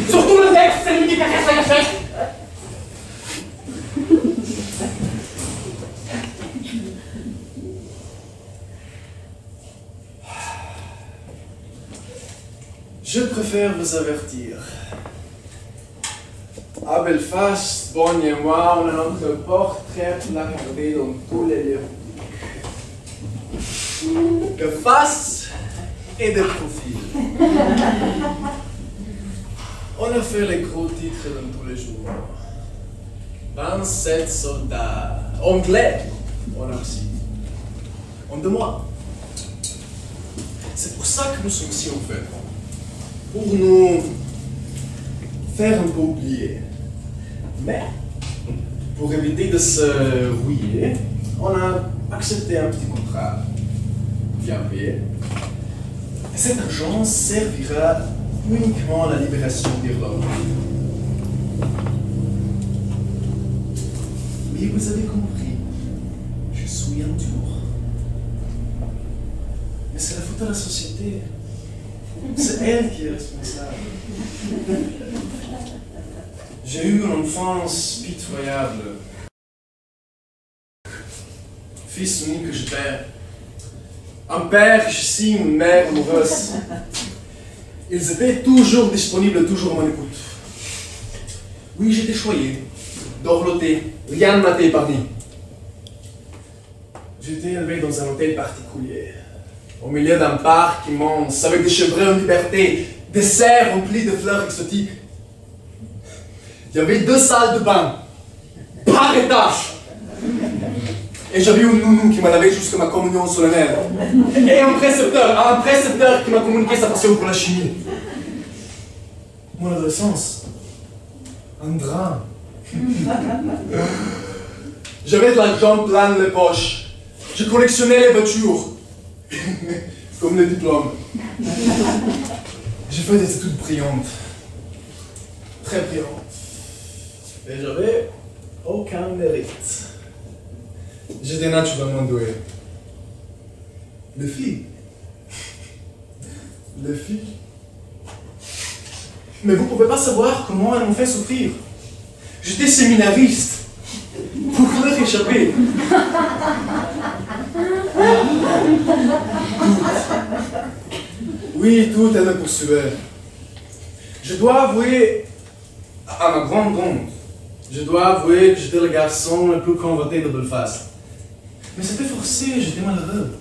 Surtout le texte, c'est lui qui casse la chaise. Je préfère préfère vous avertir. À Belfast, Bonnie et moi, on a notre portrait placardé dans tous les lieux. De face et de profil. On a fait les gros titres dans tous les jours. 27 soldats anglais, on a reçu. En 2 mois. C'est pour ça que nous sommes ici en fait. Pour nous faire un peu oublier. Mais, pour éviter de se rouiller, on a accepté un petit contrat. Bien payé. Et cet argent servira uniquement à la libération d'Irlande. Oui, vous avez compris. Je suis un tour. Mais c'est la faute de la société. C'est elle qui est responsable. J'ai eu une enfance pitoyable. Fils unique que j'étais. Un père ici, une mère amoureuse. Ils étaient toujours disponibles, toujours à mon écoute. Oui, j'étais choyé, dorloté, rien ne m'a épargné. J'étais élevé dans un hôtel particulier, au milieu d'un parc immense, avec des chevreuils en liberté, des serres remplies de fleurs exotiques. Il y avait 2 salles de bain, par étage. Et j'avais une nounou qui m'a lavé jusqu'à ma communion solennelle. Et un précepteur qui m'a communiqué sa passion pour la chimie. Mon adolescence, un drame. J'avais de l'argent plein les poches. Je collectionnais les voitures. Comme les diplômes. J'ai fait des études brillantes. Très brillantes. Et j'avais aucun mérite. J'étais naturellement doué. Les filles. Les filles. Mais vous ne pouvez pas savoir comment elles m'ont fait souffrir. J'étais séminariste. Pour leur échapper. Oui, toutes elles me poursuivaient. Je dois avouer, à ma grande honte, je dois avouer que j'étais le garçon le plus convoité de Belfast. Mais c'était forcé, j'étais malheureux.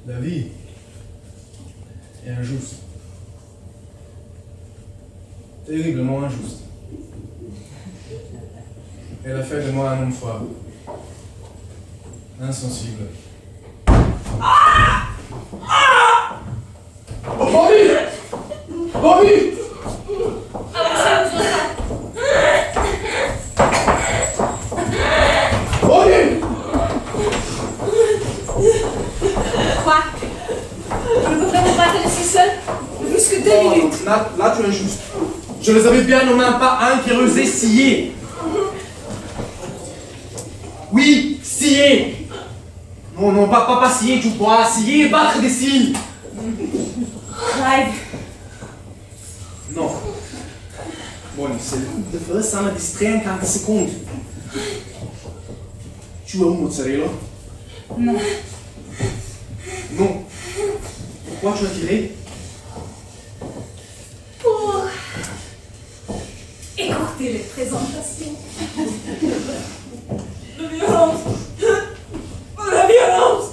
La vie est injuste. Terriblement injuste. Elle a fait de moi un homme froid. Insensible. Bobby! Bobby! Quoi? Je ne peux vraiment pas te laisser seule plus que 2 minutes. Là, tu es injuste. Je les avais bien nommés pas un qui rusait scié. Oui, scié. Non, pas scier du bois, scier et battre des cils. Clive. Non. Bon, c'est de faire ça me distrait en 40 secondes. Tu as où, mozzarella? Non. Non. Pourquoi tu as tiré? Pour écourter les présentations. La violence. La violence.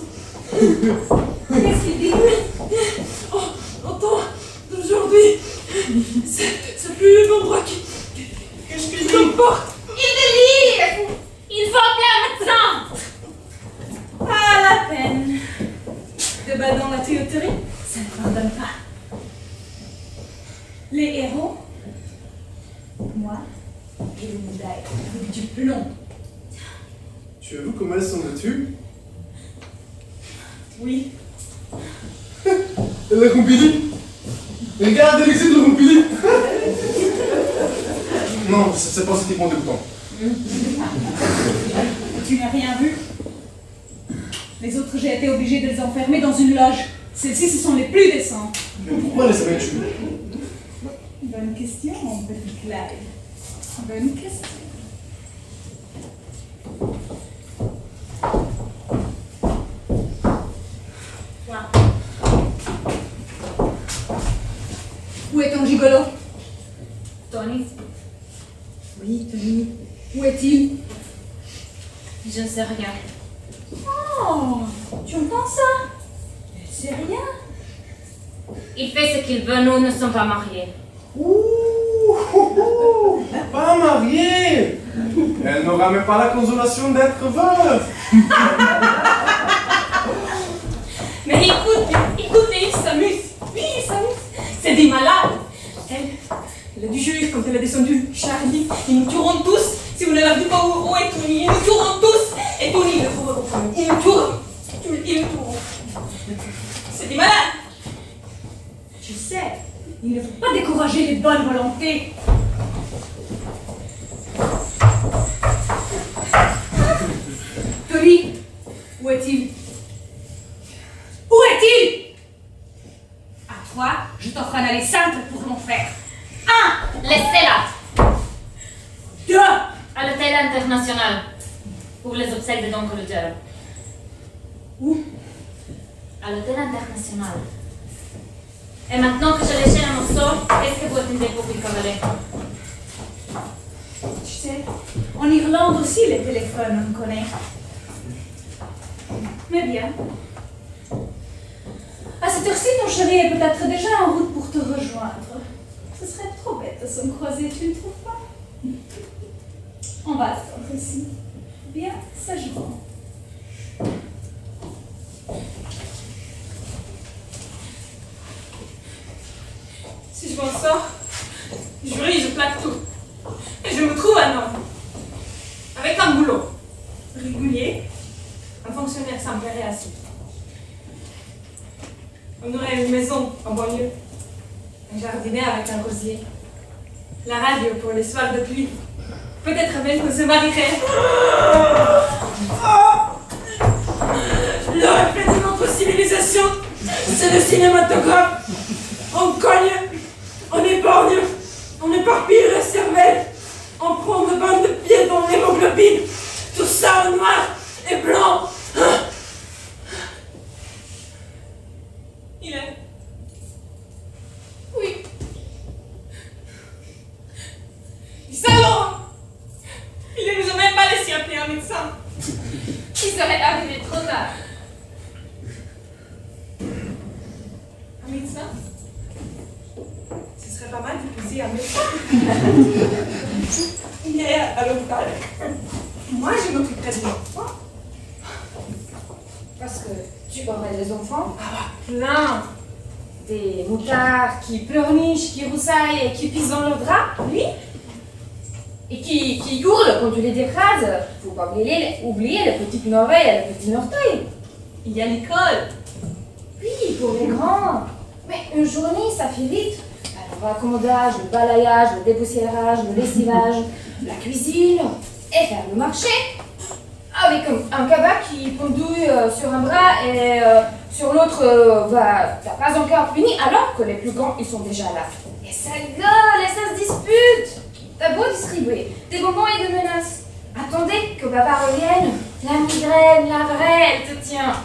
Qu'est-ce qu'il dit? Au temps d'aujourd'hui, c'est plus le endroit Qu'est-ce qu'il dit? comporte. Il délire! Il faut appeler un médecin! Pas la peine. Débat dans la tuyauterie, ça ne pardonne pas. Les héros, moi et le médaille avec du plomb. Tu as vu comment elles sont vêtues? Oui. Le Rompili. Regarde l'exil de Rompili. Non, c'est positivement dégoûtant. Tu n'as rien vu? Les autres, j'ai été obligée de les enfermer dans une loge. Celles-ci, ce sont les plus décentes. Mais pourquoi les avais-tu? Bonne question, mon petit Clive. Bonne question. gigolo. Tony, Oui, Tony. Où est-il? je ne sais rien. Oh, tu entends ça? C'est rien. Il fait ce qu'il veut, nous ne sommes pas mariés. Ouh, pas mariée. Elle n'aura même pas la consolation d'être veuve. Mais écoute, il s'amuse. Oui, il s'amuse. C'est des malades. Elle a dû juger quand elle a descendu Charlie. Ils nous tueront tous. Si vous ne leur dites pas où est Tony, ils nous tueront tous. Et Tony, il le trouvera au premier. Ils nous tueront. Ils nous tueront. C'est des malades. Tu sais, il ne faut pas décourager les bonnes volontés. Tony, où est-il? Où est-il? À toi, je t'offre un aller simple pour mon frère. 1, Laissez-la 2, à l'hôtel international pour les obsèques de Don Coloteur. où? À l'hôtel international. Et maintenant que je lâché un morceau, est-ce que vous attendez pour picoler? Tu sais, en Irlande aussi, les téléphones, on connaît. Mais bien. À cette heure-ci, ton chéri est peut-être déjà en route pour te rejoindre. Ce serait trop bête de se croiser, tu ne trouves pas? On va attendre ici. Bien sagement. Si je m'en sors, je plaque tout. Et je me trouve un homme. Avec un boulot régulier, un fonctionnaire sans plairait assez. On aurait une maison en banlieue, un jardinet avec un rosier, la radio pour les soirs de pluie. Peut-être même qu'on se marierait. Le reflet de notre civilisation, c'est le cinématographe. On cogne, on éborgne, on éparpille la cervelle, on prend de bandes de pieds dans l'hémoglobine, tout ça en noir et blanc. Il est... Oui. Salaud! Il ne nous a même pas laissé appeler un médecin. Il serait arrivé trop tard. Un médecin? Ce serait pas mal d'épouser un médecin. Il est à l'hôpital. Moi, je m'occuperai de l'enfant. Parce que tu aurais des enfants, Plein. des moutards qui pleurnichent, qui roussaillent et qui pissent dans leur drap, Oui. et qui hurlent quand tu les écrases. Faut pas oublier les petites oreilles et les petits orteils. Il y a l'école. Oui, pour les grands. Mais une journée, ça fait vite. Alors, le raccommodage, le balayage, le dépoussiérage, le lessivage, la cuisine, et faire le marché. Avec un cabas qui pendouille sur un bras et sur l'autre, t'as pas encore fini, alors que les plus grands, ils sont déjà là. Et ça gueule, et ça se dispute. T'as beau distribuer des bonbons et des menaces. Attendez que papa revienne. La migraine, la vraie, elle te tient.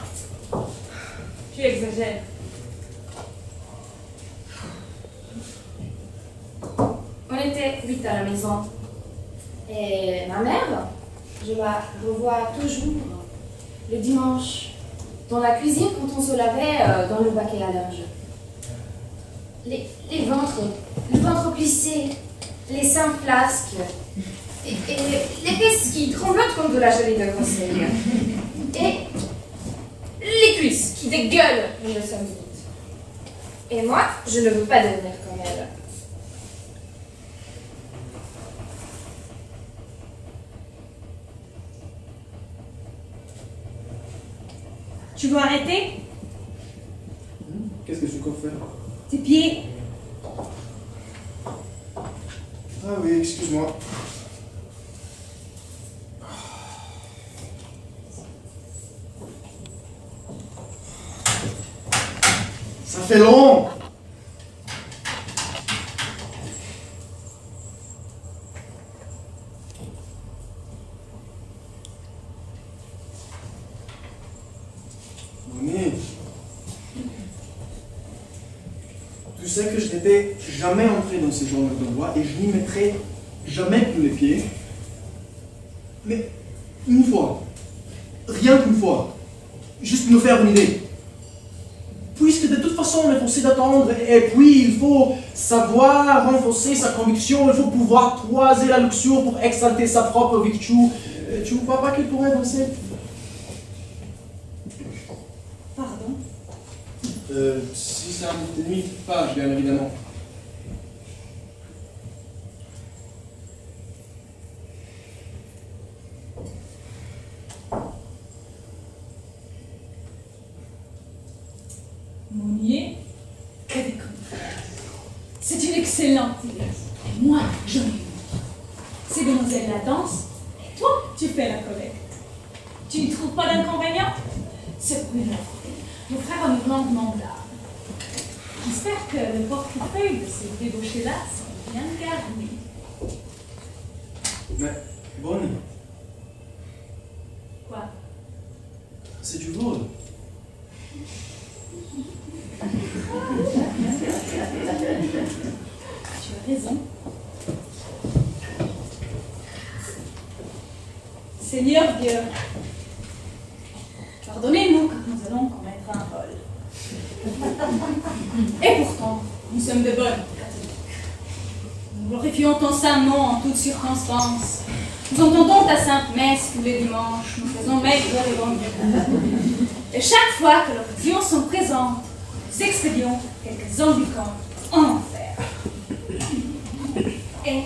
Tu exagères. On était 8 à la maison. Et ma mère, je la revois toujours le dimanche dans la cuisine quand on se lavait dans le baquet à linge. Le ventre plissé, les seins flasques et les fesses qui tremblotent comme de la gelée de groseille. Et les cuisses qui dégueulent le samedi. Et moi, je ne veux pas devenir comme elle. Tu veux arrêter? Qu'est-ce que tu comptes faire? Tes pieds. Ah oui, excuse-moi. Ça fait long. Tu sais que je n'étais jamais entré dans ces genres d'endroits et je n'y mettrai jamais plus les pieds. Mais une fois, rien qu'une fois, juste pour nous faire une idée. Puisque de toute façon on est forcé d'attendre, et puis il faut savoir renforcer sa conviction, il faut pouvoir croiser la luxure pour exalter sa propre virtue. Tu ne crois pas qu'il pourrait danser? Pardon? Si ça ne limite pas, bien évidemment. Monnier, que des confrères. C'est une excellente idée. Et moi, j'en ai une. Ces demoiselles la dansent, et toi, tu fais la collecte. Tu ne trouves pas d'inconvénient? C'est pour une offre. Nos frères ont une grande mandale. J'espère que le portefeuille de ces débauchés-là sont bien garnis. Mais, Bonnie, Quoi? c'est du vol. Tu as raison. Seigneur Dieu, pardonnez-nous quand nous allons commettre un vol. Et pourtant, nous sommes de bonnes catholiques. Nous glorifions ton saint nom en toutes circonstances. Nous entendons ta sainte messe tous les dimanches. Nous faisons maigre l'évangile. Et chaque fois que l'occasion sont présentes, nous expédions quelques ambicants en enfer. Et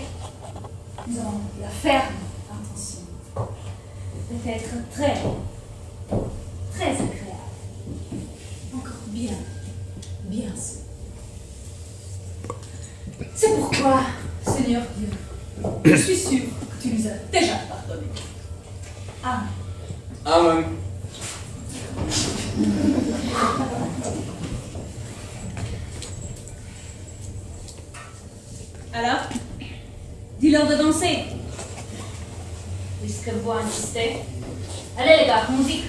nous avons la ferme intention d'être très agréable. Encore bien sûr. C'est pourquoi, Seigneur Dieu, je suis sûre que tu nous as déjà pardonné. Amen. Amen. Alors, dis-leur de danser. Puisque vous insistez. Allez les gars, musique.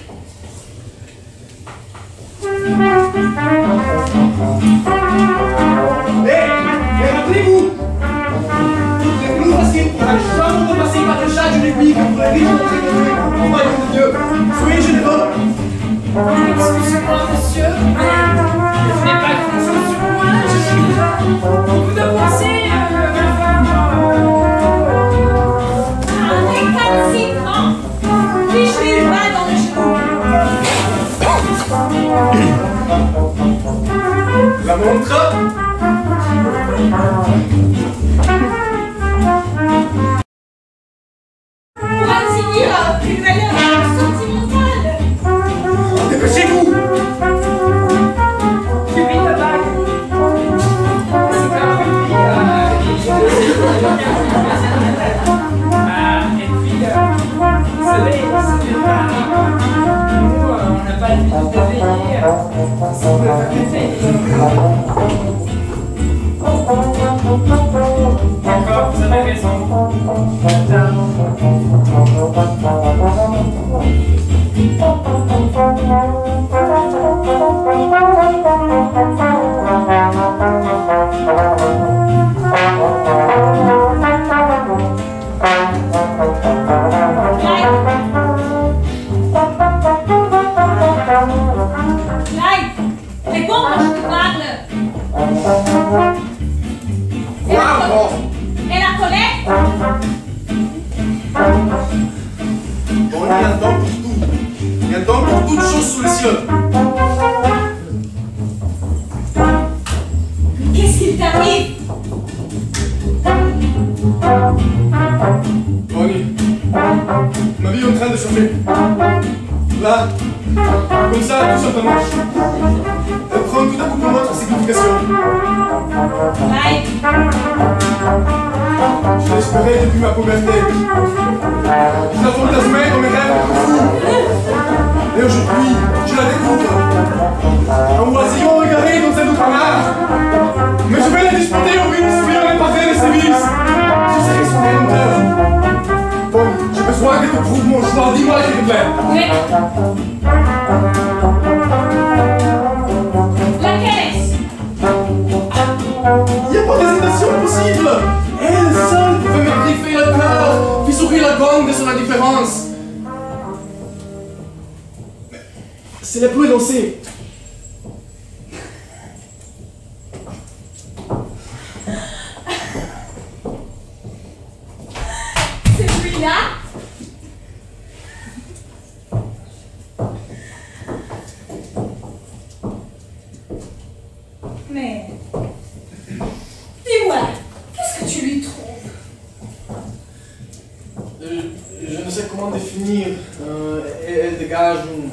Hé, rappelez-vous, il est plus facile pour un chambre de passer par le chat d'une aiguille que pour les riches d'entrer dans le royaume de Dieu. Soyez généreux. Excusez-moi, monsieur, je n'ai pas grand-chose sur moi, je suis déjà beaucoup de pensées, Un récalcitrant qui joue mal dans le genou. La montre. Pour ainsi dire, une valeur sentimentale. Dépêchez-vous. tu vis ta bague. C'est un rugby, et puis, vous savez, nous, on n'a pas l'habitude de veiller, si vous le faites. D'accord, vous avez raison. Clyde, réponds quand je te parle. Bravo. Et la collecte? Bon, il y a un temps pour tout. Il y a un temps pour toutes choses sous les cieux. Qu'est-ce qu'il t'arrive? Bonnie, ma vie est en train de changer. Là, comme ça, tout simplement. Elle prend tout à coup pour notre signification. Clyde, Je l'espérais depuis ma puberté. Je la fantasmais dans mes rêves fous. Et aujourd'hui, je la découvre. Un oisillon égaré dans un outre-mer. Mais je vais la disputer au but de subir les parties de service. Je serai son détenteur. Bon, j'ai besoin que tu prouves mon choix. Dis-moi s'il te plaît. oui. Laquelle est-ce? avance. C'est la plus élancée. Celui-là? Mais... dis-moi, qu'est-ce que tu lui trouves? Je ne sais comment définir. Elle dégage une...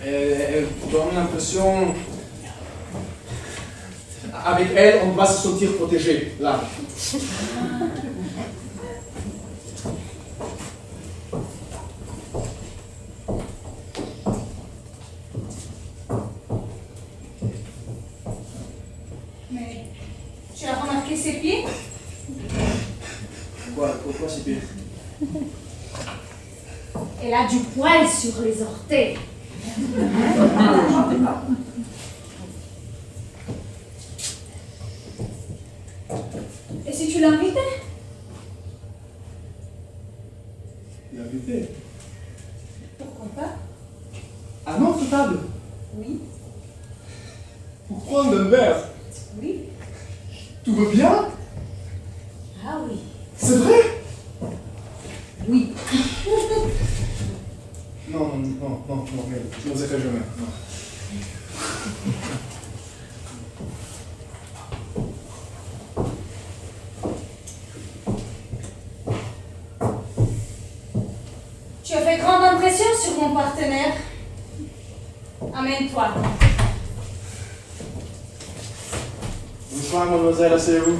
Elle donne l'impression... Avec elle, on va se sentir protégé, là. Mais... tu as remarqué ses pieds? Pourquoi c'est pire? Elle a du poil sur les orteils. Et si tu l'invitais? L'invité? Pourquoi pas? À notre table? Oui. Pour prendre un verre? Oui. Tout va bien? Ah oui. C'est vrai? Oui. Non, mais je n'oserais jamais. Non. Tu as fait grande impression sur mon partenaire. Amène-toi. Bonsoir, mademoiselle, asseyez-vous.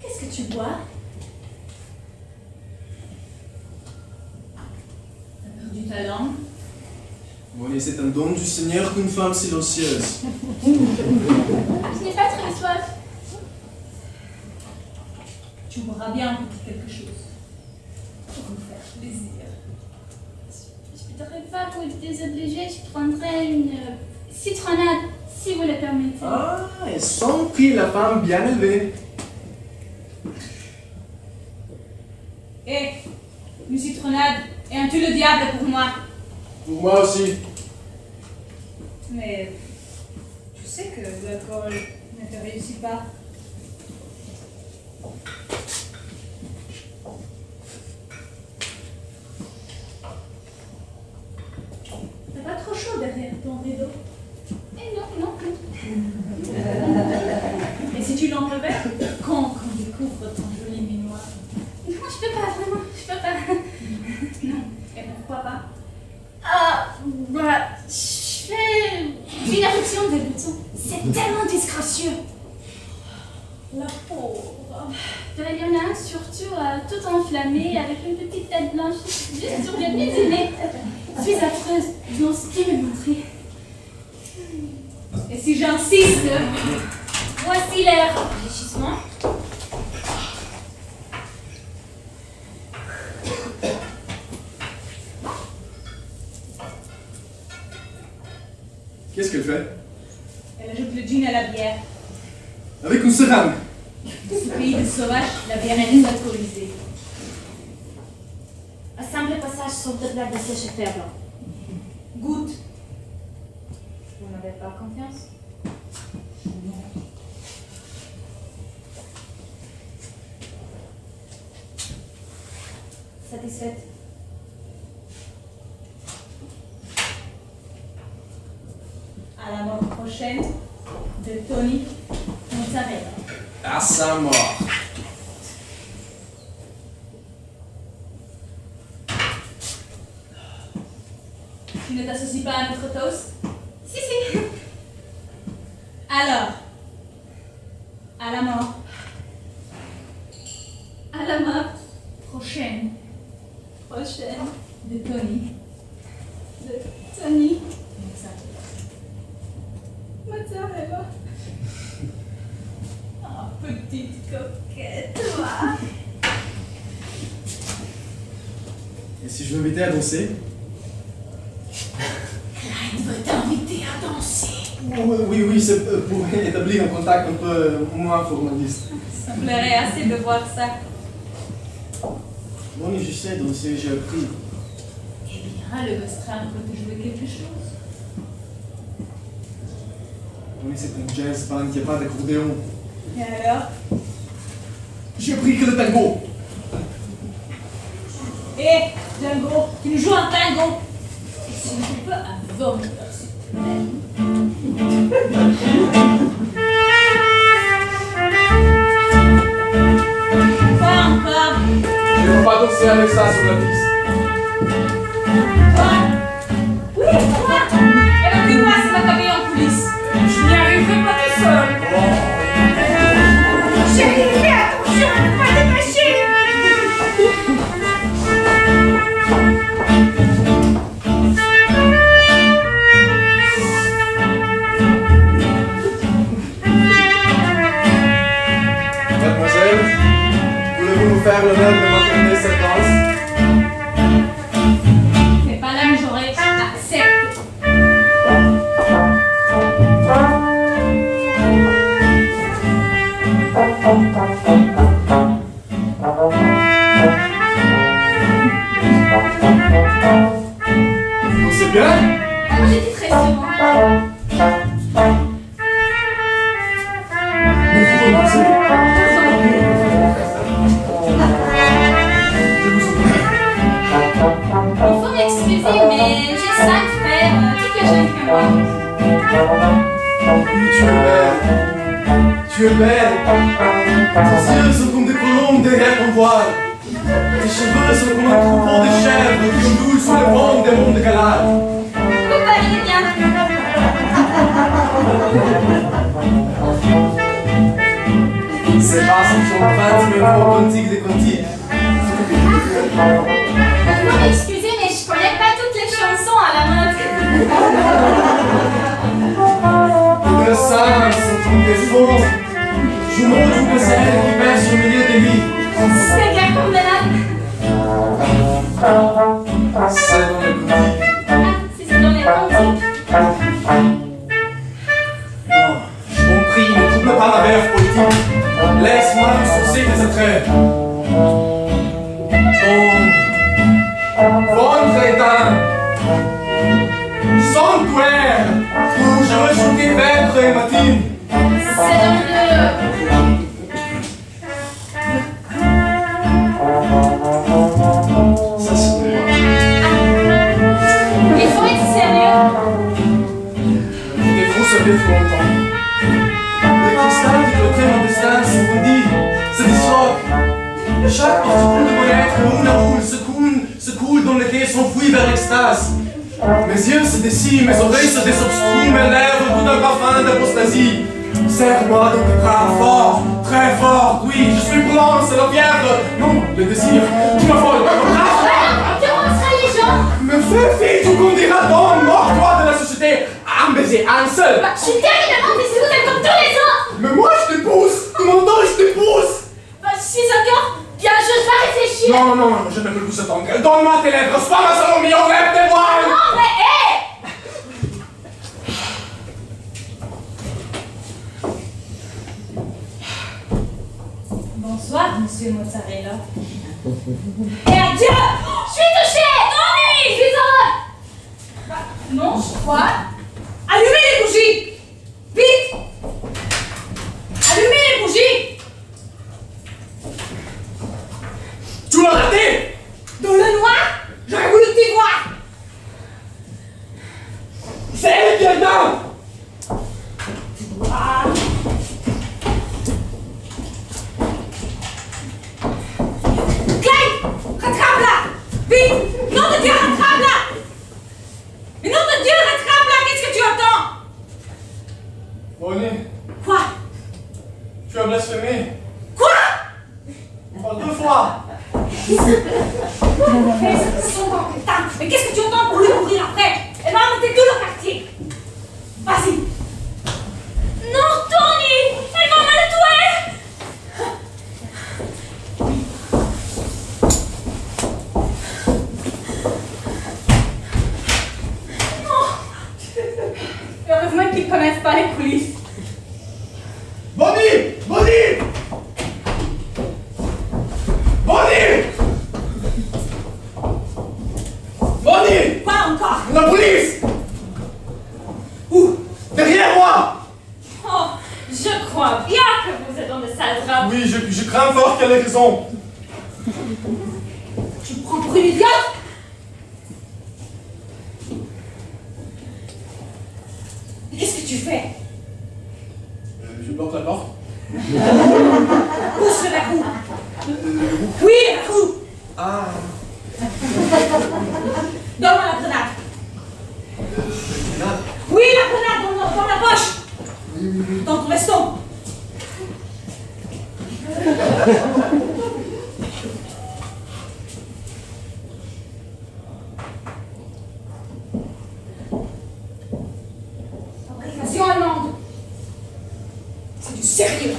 Qu'est-ce que tu bois? T'as perdu ta langue? Oui, c'est un don du Seigneur qu'une femme silencieuse. Je n'ai pas très soif. Tu boiras bien pour quelque chose. Pour me faire plaisir. Je voudrais pas vous désobliger, je prendrais une citronnade, si vous le permettez. Ah, et sans prix, la femme bien élevée. Et une citronnade et un tue le diable pour moi. Pour moi aussi. Mais tu sais que l'alcool ne te réussit pas. T'as pas trop chaud derrière ton rideau? Eh non, non plus. Et si tu l'enlevais? Quand on découvre ton joli minois? Non, je peux pas, vraiment, je peux pas. Non. Et pourquoi pas? Ah, bah, je fais une éruption des boutons. C'est tellement disgracieux. La pauvre. Il y en a un surtout tout enflammé avec une petite tête blanche juste sur le bout du nez. Je suis affreuse, je n'ose plus me montrer. Et si j'insiste? Voici l'air rafraîchissement. Qu'est-ce qu'elle fait? Elle ajoute le gin à la bière. Avec une seringue. Ce pays de sauvages, la bière est désalcoolisée. Un simple passage sur de la sèche faible. Goûte. Vous n'avez pas confiance? Satisfaite? À la mort prochaine de Tony Mozzarella. À sa mort. Tu ne t'associes pas à notre toast? Si, si. Alors, à la mort. À la mort Prochaine prochaine de Tony de Tony Mozzarella. Mozzarella. si je m'invitais à danser? Clyde veut t'inviter à danser. Oui, c'est pour établir un contact un peu moins formaliste. Ça me plairait assez de voir ça. Bon, je sais danser, j'ai appris. Eh bien, le restreint peut te jouer quelque chose. Oui, c'est un jazz band, il n'y a pas d'accordéon. Et alors? J'ai appris que le tango. Hé, Django, tu nous joues un tango. Et si tu peux, un vomir, s'il te plaît. Quoi encore? Je ne peux pas danser avec ça sur la piste. Quoi? Oui, quoi? Eh ben, dis-moi, c'est ma cabine en coulisses. Je n'y arriverai pas tout seul. Chérie, fais attention à ne pas dépêcher. Mademoiselle, voulez-vous nous faire l'honneur de m'accorder cette danse? C'est pas là que j'aurais accepté. C'est bien? Ah, moi j'étais très sûre. Mais vous renoncez. Je vous en prie. Il faut m'excuser, mais j'ai 5 frères, toutes les jeunes que moi. Oui, tu es belle. Tu es belle. Tes yeux sont comme des colombes derrière ton voile. Tes cheveux sont comme un troupeau de chèvres qui ondulent sous les pentes des monts de Galade. Vous parlez bien. C'est pas ce champagne, mais au cantique des cantiques. Il faut m'excuser, mais je connais pas toutes les chansons à la mode. Tes seins sont comme des fonds. Jumeaux d'une selle qui perce au milieu des lits. C'est bien comme de là. C'est dans les cantiques. Ah, si c'est dans les cantiques. Non, je t'en prie, ne trouble pas ma verve politique. Laisse-moi me sourcer tes attraits. Von Crétin, sanctuaire, où je veux chanter vêpres et matines. C'est dans le... Ça c'est pour moi. Il faut être sérieux. Des gros soldats trop longtemps. Le cristal qui clôturait mon destin se fondit, se disloque. Chaque particule de mon être, se coule dans l'été, s'enfuit vers l'extase. Mes yeux se dessinent, mes oreilles se désobstruent, mes lèvres goûtent un parfum d'apostasie. Serre-moi dans tes bras fort, très fort, oui, je suis blanc, c'est la fièvre. Non, le désir, tu m'affole. Tu montreras les gens. Me fais fille, tu conduiras donc, mort-toi de la société. Un baiser, un seul. Je suis terriblement déçue comme tous les autres. Mais moi je t'épouse, tu m'entends, je t'épouse. Je suis encore bien, je vais réfléchir. Non, je ne peux plus attendre. Donne-moi tes lèvres, sois ma Salomé, enlève tes voiles. Non, mais hé. Bonsoir, monsieur Mozzarella. Et adieu. Je suis touchée. Tony, je suis heureuse. Non, quoi? Allumez les bougies! Vite! Allumez les bougies! Tu l'as raté. Dans le noir, j'aurais voulu t'y voir! C'est elle qui est dedans. Ah. Clyde! Rattrape-la! Vite! Nom de Dieu, rattrape-la! Mais nom de Dieu, rattrape-la! Qu'est-ce que tu entends? Bonnie, Quoi? tu as blasphémé. Quoi? Encore 2 fois. Mais qu'est-ce que tu entends pour lui courir après? Elle va monter tout le quartier! Vas-y! Non, Tony, elle va me tuer. m'intéressent pas les coulisses. Bonnie! Bonnie! Bonnie! Bonnie! Quoi encore? La police! Où? Derrière moi! Oh, je crois bien que vous êtes dans de sales draps. Oui, je crains fort qu'elle ait raison. Tu me prends pour une idiote? Mais qu'est-ce que tu fais? Je bloque la porte. Pousse le verrou. Oui, le verrou. Ah. Donne-moi la grenade. Oui, la grenade dans la poche. Dans ton veston. Fabrication allemande. C'est du sérieux.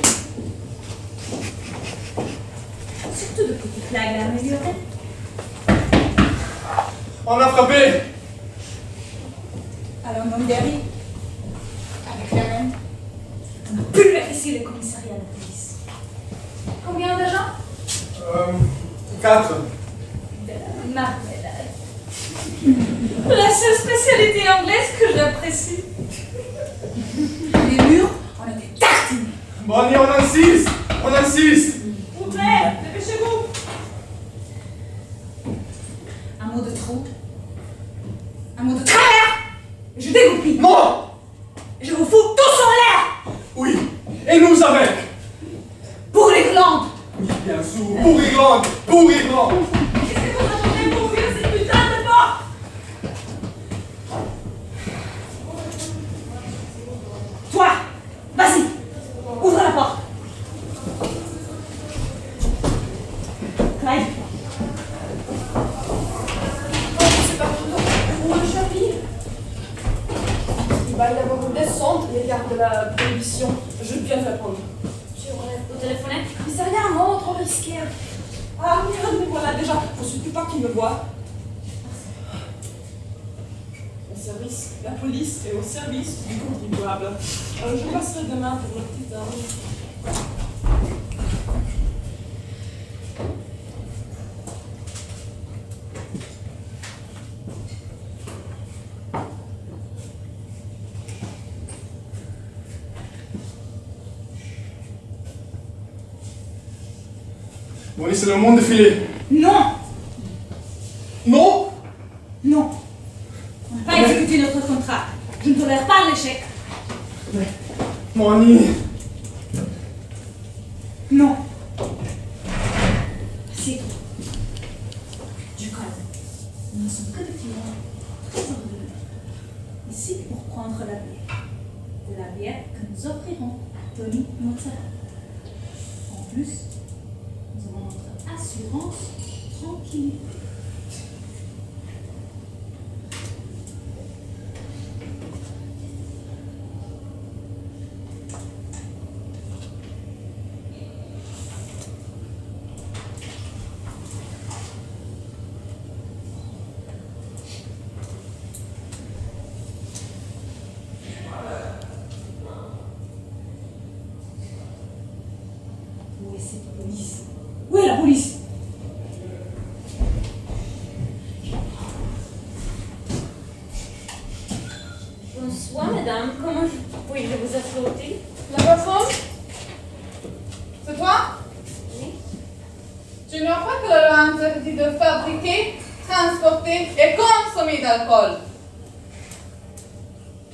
Surtout de petites blagues à améliorer. On a frappé. Alors, mon derrière, avec la reine, on a pulvérisé le commissariat de police. Combien d'agents? 4. De la marmelade. La seule spécialité anglaise que j'apprécie. Les murs, on était tartinés. Bonnie, on insiste. On insiste. S'il vous plaît, dépêchez-vous. Un mot de trop. Un mot de travers. Et je dégoupille. Non. Et je vous fous tous en l'air. Oui. Et nous avec. Pour les glandes. Oui, bien sûr. Pour Irlande. Pour Irlande. Qu'est-ce que vous attendez pour ouvrir cette putain de porte? Toi, vas-y. Ouvre la porte. Clyde. C'est pas tout pour le chapitre. Il va y avoir une descente et garde de la prohibition. Je viens de la prendre. Tu aurais au téléphoner? Mais c'est rien, non, trop risqué. Ah, merde, me voilà déjà. Faut surtout pas qu'il me voie. Le service, la police est au service du contribuable. Je passerai demain pour le petit ange. Bonnie, c'est le moment de filer. Non. Non. Non. On n'a pas exécuté notre contrat. Je ne tolère pas l'échec. Bonnie. Non. Assieds-toi. Du calme. Nous ne sommes que des clients très ordonnés. Ici pour prendre la bière. De la bière que nous offrirons à Tony Mozzarella. En plus, nous avons notre assurance tranquille. Où est cette police? Où est la police? Bonsoir, madame. Comment puis-je vous être utile? La personne? C'est toi? Oui. Tu ne crois pas que la loi interdit de fabriquer, transporter et consommer d'alcool?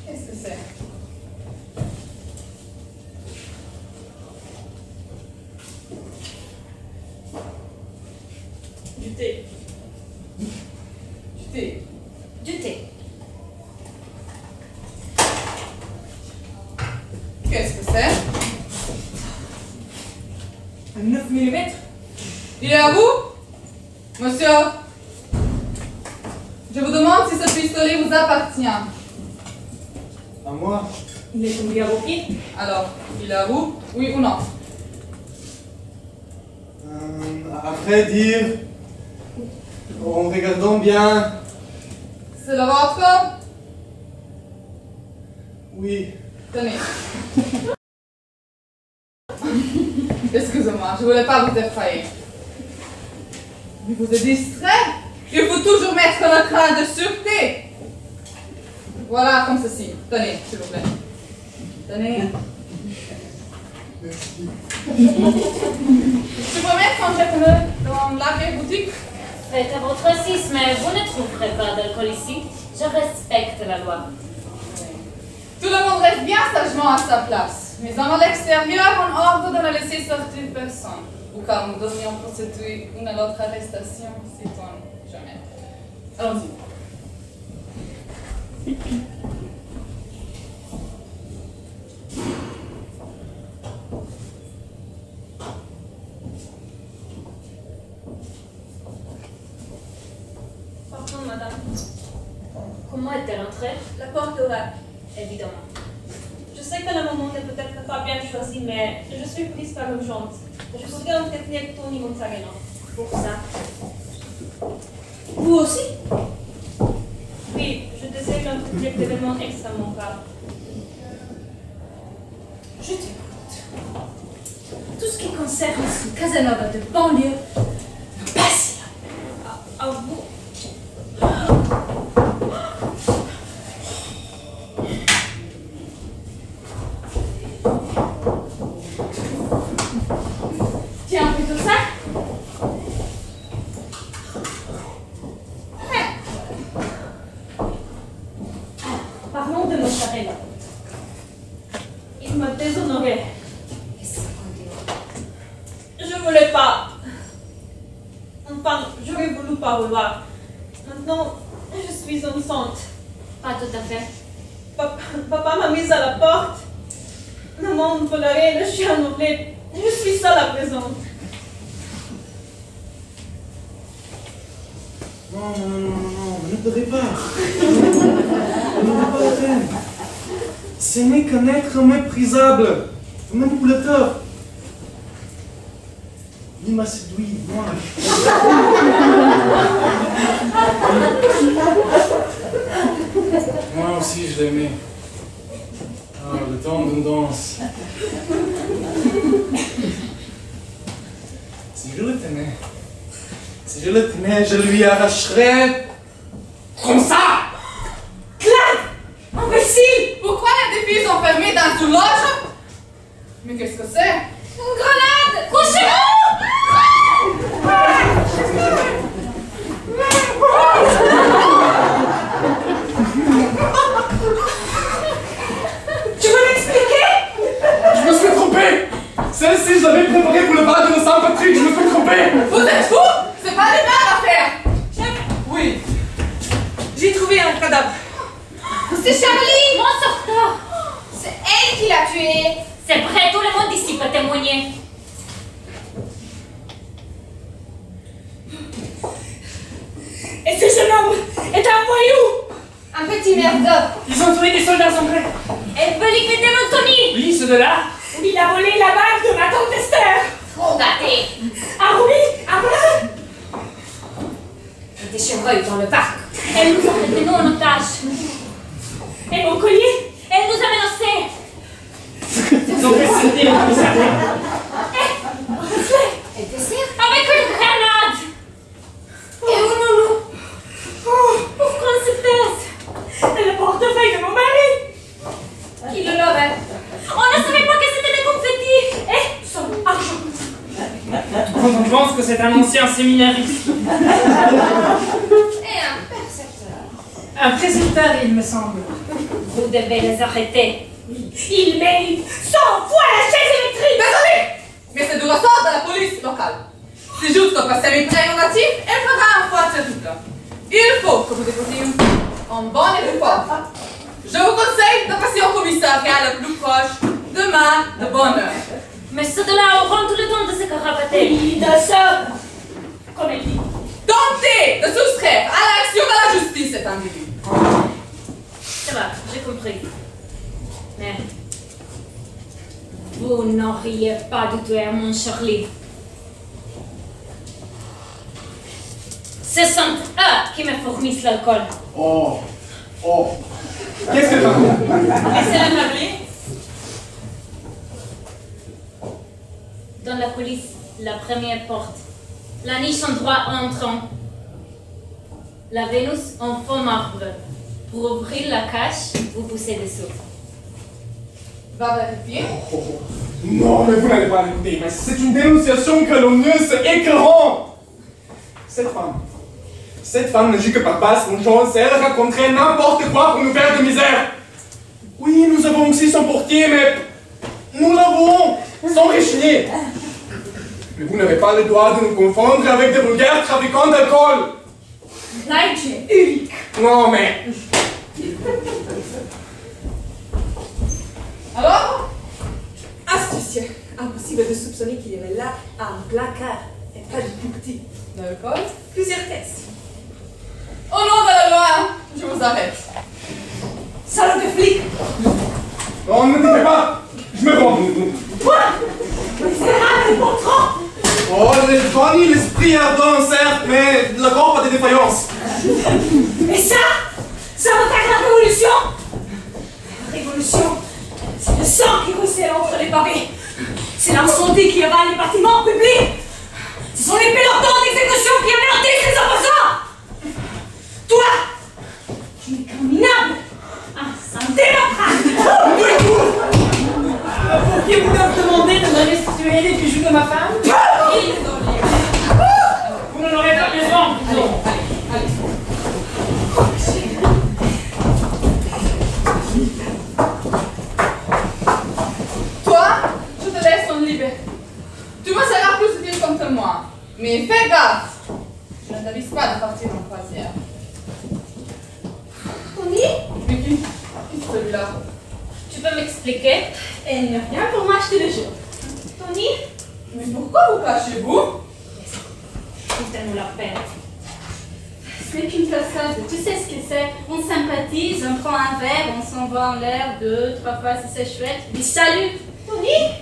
Qu'est-ce que c'est? Du thé. Du thé. Du thé. Qu'est-ce que c'est? Un 9 mm? Il est à vous? Monsieur? Je vous demande si ce pistolet vous appartient. À moi. Il est tombé à vos pieds? Alors, il est à vous? Oui ou non? À vrai dire, en regardant bien, C'est le vôtre? oui. Tenez. Excusez-moi, je voulais pas vous effrayer. Mais vous êtes distrait. Il faut toujours mettre le crin de sûreté. Voilà, comme ceci. Tenez, s'il vous plaît. Tenez. Tu peux mettre ton jeune dans l'arrière-boutique? Faites à votre assise, mais vous ne trouverez pas d'alcool ici. Je respecte la loi. Tout le monde reste bien sagement à sa place. Mais à l'extérieur, on ordre de ne laisser sortir personne. Ou car nous devrions procéder une à l'autre arrestation, sait-on jamais. Allons-y. Pardon, madame. Comment est-elle entrée? La porte ouverte. Évidemment. Je sais que le moment n'est peut-être pas bien choisi, mais je suis prise par l'urgence. Je voudrais entretenir Tony Montagueno. Pour ça? Vous aussi? Oui, je désire entretenir d'événements extrêmement graves. Je t'écoute. Tout ce qui concerne ce Casanova de banlieue me passionne. À vous. Tiens, plutôt ça. Parlons de Mozzarella. Il m'a déshonorée. Je voulais pas. Enfin, j'aurais voulu pas vouloir. Maintenant, je suis enceinte. Pas tout à fait. Papa m'a mise à la porte. Le monde coloré, le chien nouvelé. Je suis seule à présent. Non, ne pleurez pas. Ne pas la peine. Ce n'est qu'un être méprisable, manipulateur. Il m'a séduit, moi. Moi aussi, je l'aimais. Ah, le temps d'une danse. Si je le tenais, je lui arracherais comme ça. Claire! Imbécile! Pourquoi les filles sont fermées dans une loge? Mais qu'est-ce que c'est? Une grenade! Couchez-vous! Tu veux m'expliquer? Je me suis trompé. Celle-ci, je l'avais préparée pour le bal de Saint-Patrick. Je me suis trompé. Vous êtes fous? C'est pas les mains à faire! Oui. J'ai trouvé un cadavre. C'est Charlie! Mon sortant! C'est elle qui l'a tué! C'est vrai, tout le monde ici peut témoigner. Et ce jeune homme est un voyou! Un petit merdeux! Ils ont tué des soldats anglais. Elle veut liquider Anthony! Oui, ceux de là. Il a volé la bague de ma tante Esther! Trop gâté! Ah oui, ah voilà! Des chevreuils dans le parc. Elle nous a retenu en otage. Et mon collier? Elle nous a menacés. Ils ont fait sauter le commissariat. Elle désire avec une grenade. Et où nous? Pourquoi on se pèse? C'est le portefeuille de mon mari! Qui le lavait? On ne savait pas que c'était des confettis. Et son argent! On pense que c'est un ancien séminariste. Et un percepteur. Un précepteur, il me semble. Vous devez les arrêter. Il mérite 100 fois la chaise électrique! Désolé! Mais c'est du ressort de la police locale. C'est juste que par ses prérogatives, elle fera un fois terrible. Il faut que vous déposiez une en bonne et due forme. Je vous conseille de passer au commissariat le plus proche demain de bonne heure. Mais ceux de là auront tout le temps de se carapater. Oui, de ça! Comme elle dit. Tentez de soustraire à l'action de la justice cet individu. Ça va, j'ai compris. Mais vous n'auriez pas dû tuer mon Charlie. Ce sont eux qui me fournissent l'alcool. Oh. Qu'est-ce que t'as? Laissez-la parler. dans la police, la première porte. La niche en droit entrant. La Vénus en faux marbre. Pour ouvrir la cache, vous poussez dessous. Va vérifier. Non, mais vous n'allez pas l'écouter, mais c'est une dénonciation calomnieuse et écœurante. Cette femme ne dit que par basse vengeance, elle raconterait n'importe quoi pour nous faire de misère. Oui, nous avons aussi son portier, mais nous l'avons sans rechigner. Mais vous n'avez pas le droit de nous confondre avec des vulgaires trafiquants d'alcool. Là, tu es unique. Non, mais... Alors? Astucieux. Impossible de soupçonner qu'il y avait là un placard et pas du plus petit. De l'alcool? Plusieurs tests. Au nom de la loi, je vous arrête. Salaud de flic! Non, ne me dites pas. Je me rends. Quoi? Misérable et montrant! Oh, les bandits, l'esprit ardent, certes, mais le corps a des défaillances. Et ça me fait la révolution! La révolution, c'est le sang qui ruisselle entre les pavés. C'est l'incendie qui avale les bâtiments publics. Ce sont les pélotons d'exécution qui anéantissent les opposants. Toi, tu es criminable. Un démocrate. Pourriez-vous leur demander de me restituer les bijoux de ma femme? Vous n'en aurez pas besoin. Toi, je te laisse en liberté. Tu me seras plus utile contre moi. Mais fais gaffe. Je ne t'avise pas de partir en croisière. Tony, Mais qui est celui-là? tu peux m'expliquer? Elle n'y a rien pour m'acheter le jour. Tony, Mais pourquoi vous cachez-vous? putain, nous la peine. C'est qu'une façade. Tu sais ce que c'est. On sympathise, on prend un verre, on s'envoie en l'air 2, 3 fois si c'est chouette. Dis salut. Tony?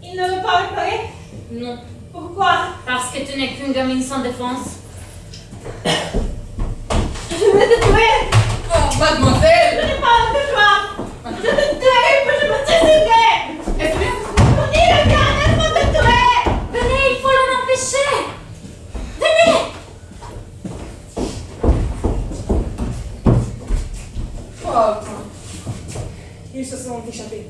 Il ne veut pas réparer? Non, Pourquoi? parce que tu n'es qu'une gamine sans défense. Je vais te tuer! Oh, mademoiselle! Je n'ai pas honte de toi! Je te tuerai, puis je me suiciderai! Est-ce que... Tony, regarde, laisse-moi te tuer! Venez, il faut l'en empêcher. Venez. Oh, Ils se sont échappés.